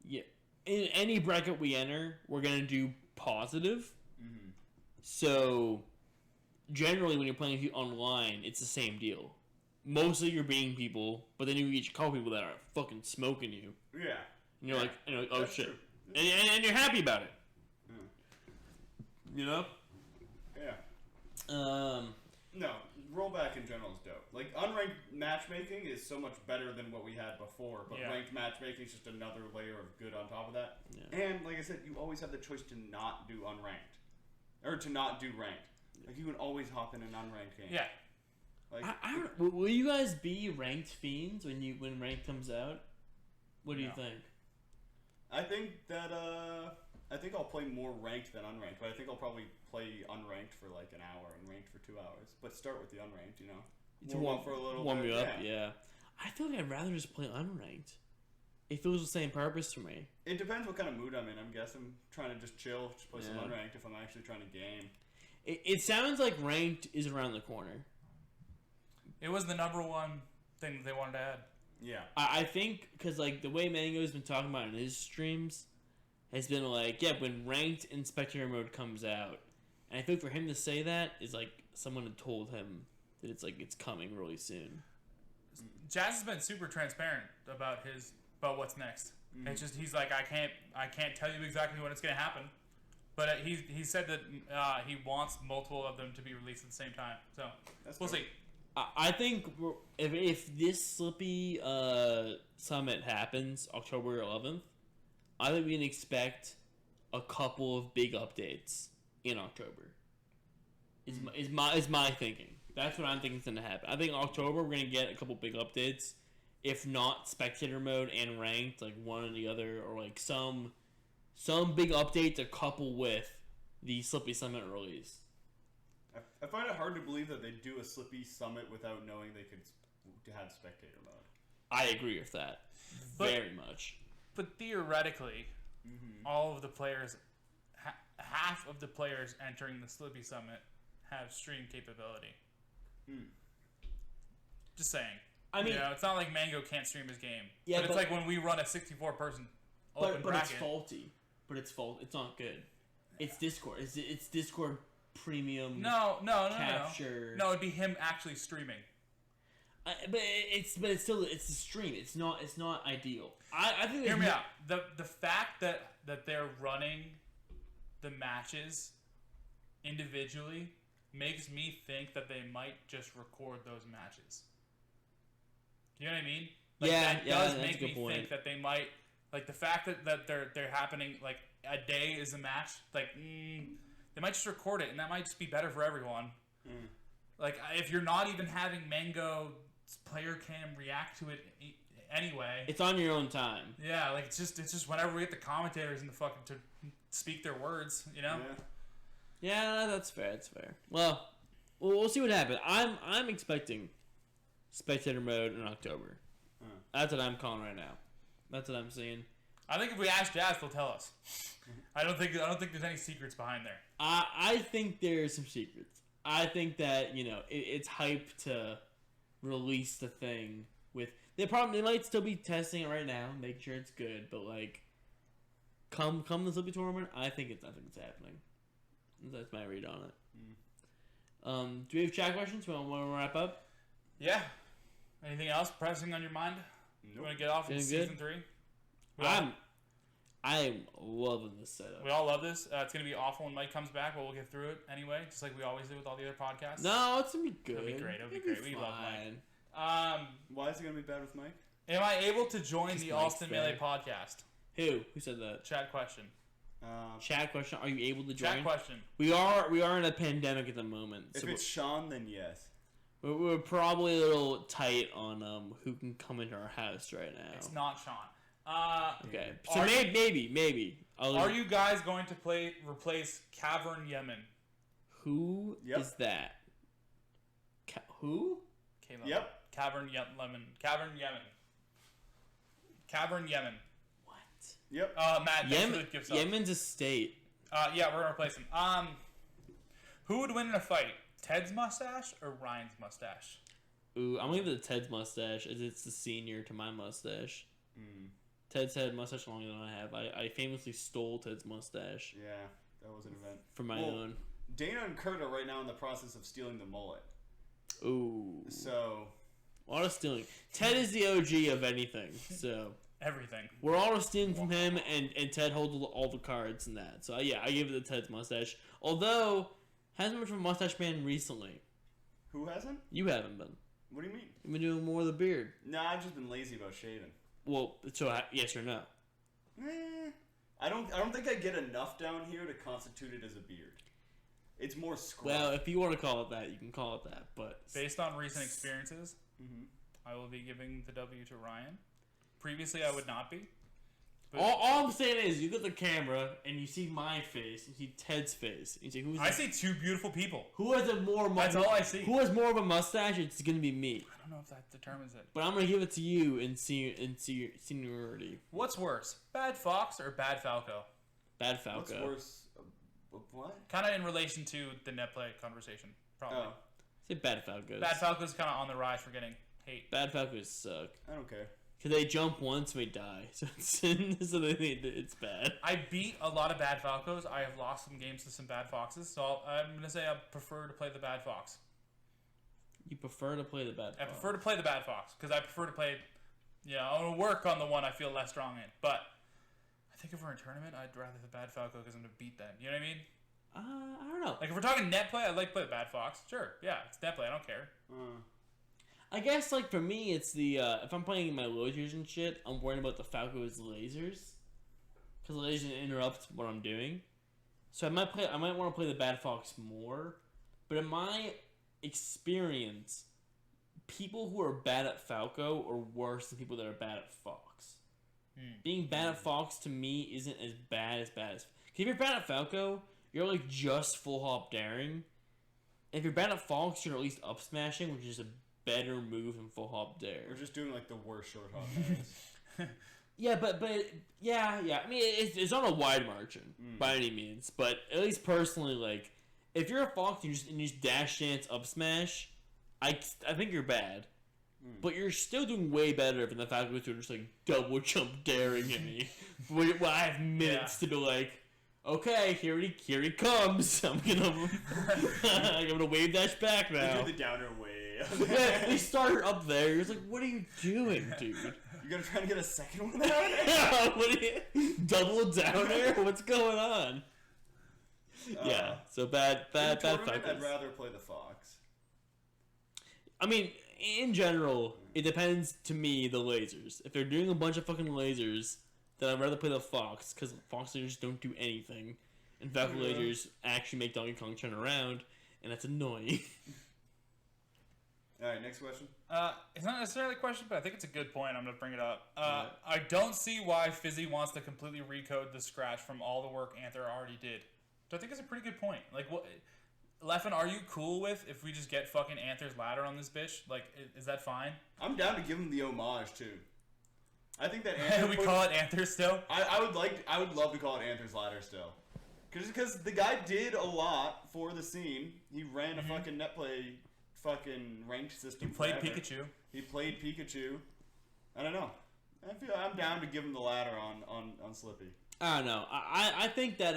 yeah, in any bracket we enter, we're gonna do positive. So generally, when you're playing online, it's the same deal. Mostly you're beating people, but then you reach a couple people that are fucking smoking you. Yeah. And you're like, oh That's shit. true. And you're happy about it. You know? Yeah. No, rollback in general is dope. Like, unranked matchmaking is so much better than what we had before, but ranked matchmaking is just another layer of good on top of that. Yeah. And, like I said, you always have the choice to not do unranked. Or to not do ranked. Like, you can always hop in an unranked game. Yeah. Like, will you guys be ranked fiends when ranked comes out? What do you think? I think that I think I'll play more ranked than unranked, but I think I'll probably play unranked for like an hour and ranked for 2 hours. But start with the unranked, you know. To warm up for a little warm bit. me up, yeah. I feel like I'd rather just play unranked. It feels the same purpose to me. It depends what kind of mood I'm in. I'm guessing trying to just chill, just play some unranked if I'm actually trying to game. It sounds like ranked is around the corner. It was the number one thing that they wanted to add. Yeah. I think, because like the way Mango's been talking about in his streams has been like, yeah, when ranked in spectator mode comes out. And I think for him to say that is like someone had told him that it's coming really soon. Jazz has been super transparent about what's next. It's just he's like, I can't tell you exactly when it's gonna happen, but he said that he wants multiple of them to be released at the same time. So we'll see. I think if this Slippi summit happens October 11th, I think we can expect a couple of big updates in October. Is my thinking. That's what I'm thinking is going to happen. I think in October we're going to get a couple big updates. If not spectator mode and ranked, like one or the other, or like some big update to couple with the Slippi Summit release. I find it hard to believe that they'd do a Slippi Summit without knowing they could have spectator mode. I agree with that. Very much. But theoretically, all of the players, half of the players entering the Slippi Summit have stream capability. Just saying. I mean, it's not like Mango can't stream his game. Yeah, but it's like when we run a 64-person open bracket. But it's faulty. It's not good. It's Discord. It's Discord premium. No. Capture. No, it'd be him actually streaming. But it's still a stream. It's not ideal. I think. Hear me out. The fact that they're running the matches individually makes me think that they might just record those matches. You know what I mean? Like, that does make me think that they might, like, the fact that they're happening, like, a day is a match, like, they might just record it, and that might just be better for everyone. Like, if you're not even having Mango's player cam react to it anyway. It's on your own time. Yeah, like, it's just whenever we get the commentators in the fucking to speak their words, you know? Yeah, that's fair. That's fair. Well, we'll see what happens. I'm expecting spectator mode in October. That's what I'm calling right now. That's what I'm seeing. I think if we ask Jazz, they'll tell us. I don't think there's any secrets behind there. I think there's some secrets. I think that it's hype to release the thing with they might still be testing it right now, make sure it's good, but like come the Slippi tournament, I think it's happening. That's my read on it. Do we have chat questions? We want to wrap up? Yeah. Anything else pressing on your mind? Nope. You want to get off in season 3? I'm loving this setup. We all love this. It's going to be awful when Mike comes back, but we'll get through it anyway, just like we always do with all the other podcasts. No, it's going to be good. It'll be great. It'll be great. We love Mike. Why is it going to be bad with Mike? Am I able to join the Allston Melee podcast? Who said that? Chat question. Chat question. Are you able to join? Chat question. We are in a pandemic at the moment. If it's Sean, then yes. We're probably a little tight on who can come into our house right now. It's not Sean. Okay, so maybe. Are you guys going to replace Cavern Yemen? Who is that? Who? Yep. Cavern Yemen. What? Yep. Matt, Yemen's a state. Yeah, we're gonna replace him. Who would win in a fight? Ted's mustache or Ryan's mustache? Ooh, I'm gonna give it to Ted's mustache, as it's the senior to my mustache. Ted's had a mustache longer than I have. I famously stole Ted's mustache. Yeah, that was an event. For my own. Dana and Kurt are right now in the process of stealing the mullet. Ooh. So. A lot of stealing. Ted is the OG of anything, so. Everything. We're all stealing from him, and Ted holds all the cards and that. So, yeah, I give it to Ted's mustache. Although, hasn't been from Mustache Man recently. Who hasn't? You haven't been. What do you mean? You've been doing more of the beard. Nah, I've just been lazy about shaving. Well, so yes or no? I don't think I get enough down here to constitute it as a beard. It's more scruff. Well, if you want to call it that, you can call it that. But based on recent experiences, I will be giving the W to Ryan. Previously, I would not be. All I'm saying is, you get the camera and you see my face, you see Ted's face. You see I see two beautiful people. Who has That's all I see. Who has more of a mustache? It's gonna be me. I don't know if that determines it. But I'm gonna give it to you in seniority. What's worse, Bad Fox or Bad Falco? Bad Falco. What's worse? What? Kind of in relation to the Netplay conversation, probably. Oh. Say Bad Falcos. Bad Falco's kind of on the rise for getting hate. Bad Falcos suck. I don't care. Because they jump once and they die. So it's bad. I beat a lot of Bad Falcos. I have lost some games to some Bad Foxes. So I'm going to say I prefer to play the Bad Fox. You prefer to play the Bad Fox? I prefer to play the Bad Fox because I prefer to play Yeah, I want to work on the one I feel less strong in. But I think if we're in a tournament, I'd rather the Bad Falco because I'm going to beat them. You know what I mean? I don't know. Like, if we're talking Netplay, I'd like to play the Bad Fox. Sure, yeah, it's Netplay. I don't care. I guess, like, for me, it's the, if I'm playing my lasers and shit, I'm worried about the Falco's lasers. Because the lasers interrupt what I'm doing. So I might want to play the Bad Fox more. But in my experience, people who are bad at Falco are worse than people that are bad at Fox. Being bad at Fox, to me, isn't as bad as... If you're bad at Falco, you're, like, just full hop daring. If you're bad at Fox, you're at least up smashing, which is a better move than full hop dare. We're just doing, like, the worst short hop dares. Yeah, but yeah. I mean, it's not a wide margin by any means, but at least personally, like, if you're a Fox and you just dash dance up smash, I think you're bad. But you're still doing way better than the Falcons who are just like double jump daring at me. Well, I have minutes to be like, okay, here he comes. I'm gonna wave dash back now. You do the downer way. Yeah, we started up there. You're just like, what are you doing, dude? You gonna try to get a second one out? What are you, double downer? What's going on? Yeah, so bad Falcons. I'd rather play the Fox. I mean, in general, it depends to me, the lasers. If they're doing a bunch of fucking lasers, then I'd rather play the Fox, because Fox lasers don't do anything. And Falcon lasers actually make Donkey Kong turn around, and that's annoying. Alright, next question. It's not necessarily a question, but I think it's a good point. I'm going to bring it up. I don't see why Fizzy wants to completely recode the scratch from all the work Anther already did. Which I think is a pretty good point. Like, what... Leffen, are you cool with if we just get fucking Anther's ladder on this bitch? Like, is that fine? I'm down to give him the homage too. I think that Anther we call it Anther still. I would love to call it Anther's ladder still, because the guy did a lot for the scene. He ran a fucking Netplay fucking ranked system. He played forever. Pikachu. He played Pikachu. I don't know. I'm down to give him the ladder on Slippi. I don't know. I think that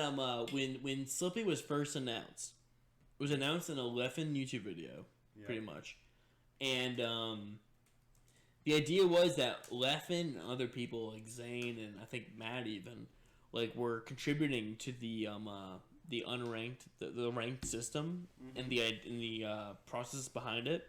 when Slippi was first announced. It was announced in a Leffen YouTube video, pretty much. And the idea was that Leffen and other people like Zane and I think Matt even like were contributing to the unranked the ranked system and the process behind it.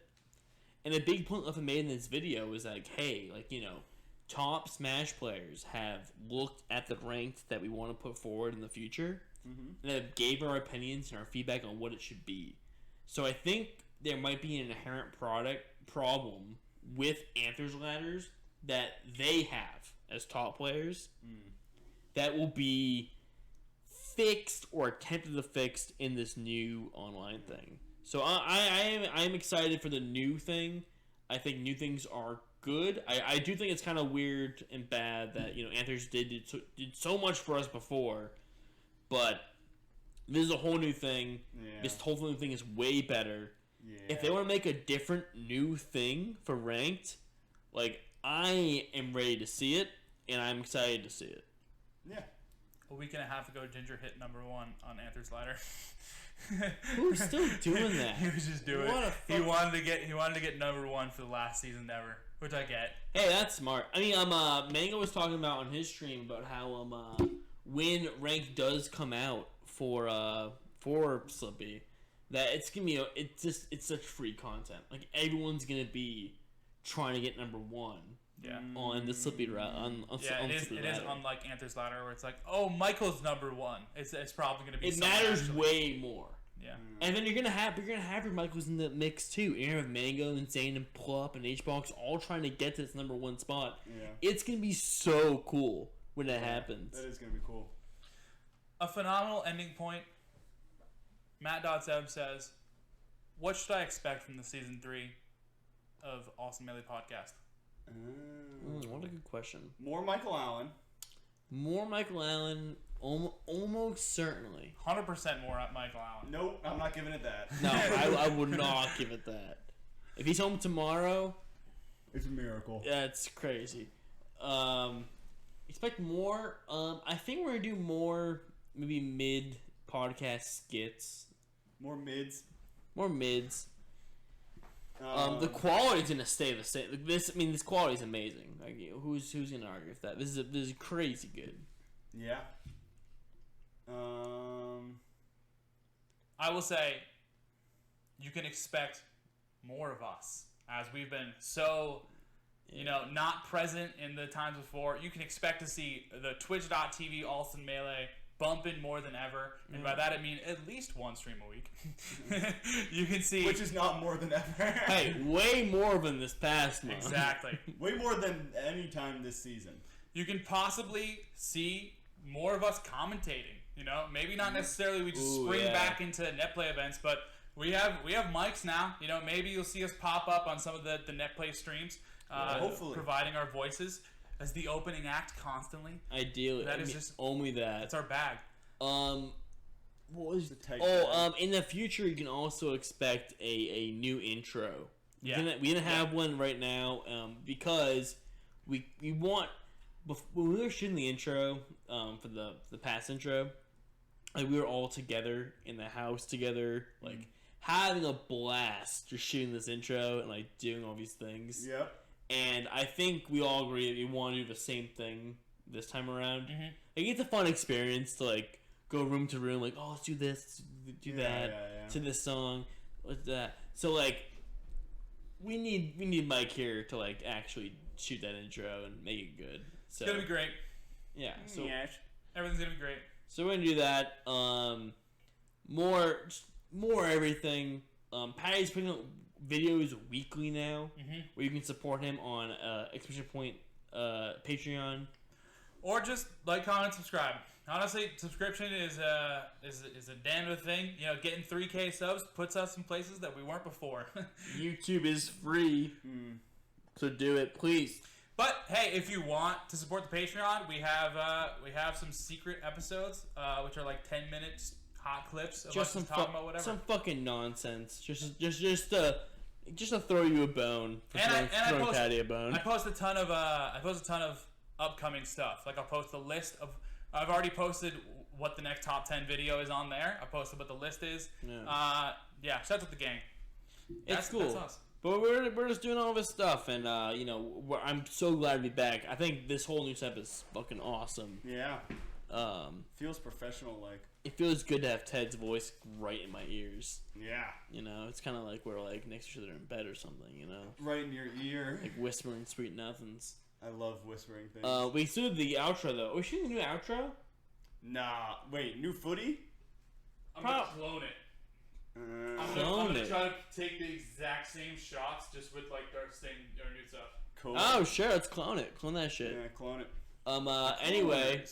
And a big point Leffen made in this video was like, hey, like, you know, top Smash players have looked at the ranked that we want to put forward in the future. And it gave our opinions and our feedback on what it should be. So I think there might be an inherent problem with Anther's ladders that they have as top players that will be fixed or attempted to fix in this new online thing. So I am excited for the new thing. I think new things are good. I do think it's kind of weird and bad that, you know, Anther's did so much for us before. But this is a whole new thing. Yeah. This whole new thing is way better. Yeah. If they want to make a different new thing for ranked, like, I am ready to see it, and I'm excited to see it. Yeah. A week and a half ago, Ginger hit #1 on Anther's ladder. Who's still doing that? He was just doing it. He wanted to get #1 for the last season ever, which I get. Hey, that's smart. I mean, Mango was talking about on his stream about how when rank does come out for Slippi, that it's gonna be it's such free content. Like, everyone's gonna be trying to get #1. Yeah. On the Slippi route. It is unlike Anther's ladder where it's like, oh, Michael's #1. It's probably gonna be. It matters way more. Yeah. And then you're gonna have your Michaels in the mix too. You're gonna have Mango and Zane and Plup and Hbox all trying to get to this #1 spot. Yeah. It's gonna be so cool when that happens. That is gonna be cool. A phenomenal ending point. Matt.Zeb says, what should I expect from the season 3 of Allston Melee podcast? What a good question. More Michael Allen. More Michael Allen, almost certainly. 100% more Michael Allen. Nope, I'm not giving it that. No, I would not give it that. If he's home tomorrow, it's a miracle. Yeah, it's crazy. Expect more. I think we're gonna do more maybe mid podcast skits. More mids. More mids. The quality's gonna stay the same. Like, this quality's amazing. Like, who's gonna argue with that? This is crazy good. Yeah. I will say, you can expect more of us, as we've been so, not present in the times before. You can expect to see the twitch.tv Allston Melee bumping more than ever, and by that I mean at least one stream a week. You can see, which is not more than ever. Hey, way more than this past month. Exactly. Way more than any time this season. You can possibly see more of us commentating. Maybe not necessarily we just spring back into Netplay events, but we have mics now. Maybe you'll see us pop up on some of the Netplay streams, hopefully providing our voices as the opening act constantly. Ideally, just only that. It's our bag. What was the type? In the future, you can also expect a new intro. Yeah, we didn't have one right now because we want, when we were shooting the intro for the past intro, like, we were all together in the house together, like having a blast just shooting this intro and like doing all these things. Yep. And I think we all agree that we want to do the same thing this time around. Mm-hmm. Like, it's a fun experience to like go room to room, like, oh, let's do this, do that, to this song, what's that. So like, we need Mike here to like actually shoot that intro and make it good. So it's gonna be great. Yeah. So everything's gonna be great. So we're gonna do that. More everything. Patty's putting out videos weekly now, where you can support him on Exclamation Point Patreon, or just like, comment, subscribe. Honestly, subscription is a damn good thing. Getting 3K subs puts us in places that we weren't before. YouTube is free, so do it, please. But hey, if you want to support the Patreon, we have some secret episodes, which are like 10 minutes hot clips of us talking about whatever. Some fucking nonsense. Just to throw you a bone. Throwing Patty a bone. I post a ton of upcoming stuff. Like, I'll post a list of. I've already posted what the next top 10 video is on there. I posted what the list is. Yeah. Shout out to the gang. It's cool. That's us. But we're just doing all this stuff, and I'm so glad to be back. I think this whole new setup is fucking awesome. Yeah. Feels professional, like. It feels good to have Ted's voice right in my ears. Yeah. It's kind of like we're like next to each other in bed or something. Right in your ear. Like whispering sweet nothings. I love whispering things. We still did the outro though. Are we shooting the new outro? Nah. Wait. New footy? I'm gonna clone it. I'm gonna try to take the exact same shots, just with like our new stuff. Cool. Oh sure, let's clone it. Clone that shit. Yeah, clone it. Anyway,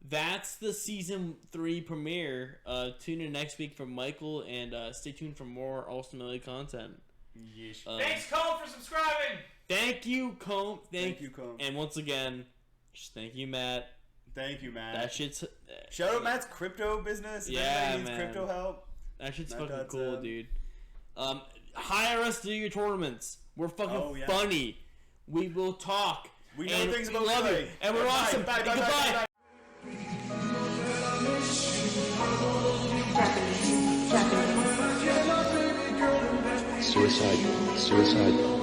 that's the season 3 premiere. Tune in next week for Michael, and stay tuned for more Allston Melee content. Yes. Thanks, Cole, for subscribing. Thank you, Comb. Thank you, Comb. And once again, just thank you, Matt. Thank you, Matt. That shit's. Shout out Matt's crypto business. Yeah, needs man. Crypto help. That shit's fucking cool, dude. Hire us to do your tournaments. We're fucking funny. We will talk. We know things about love you. And we're awesome. Bye. Goodbye. Suicide.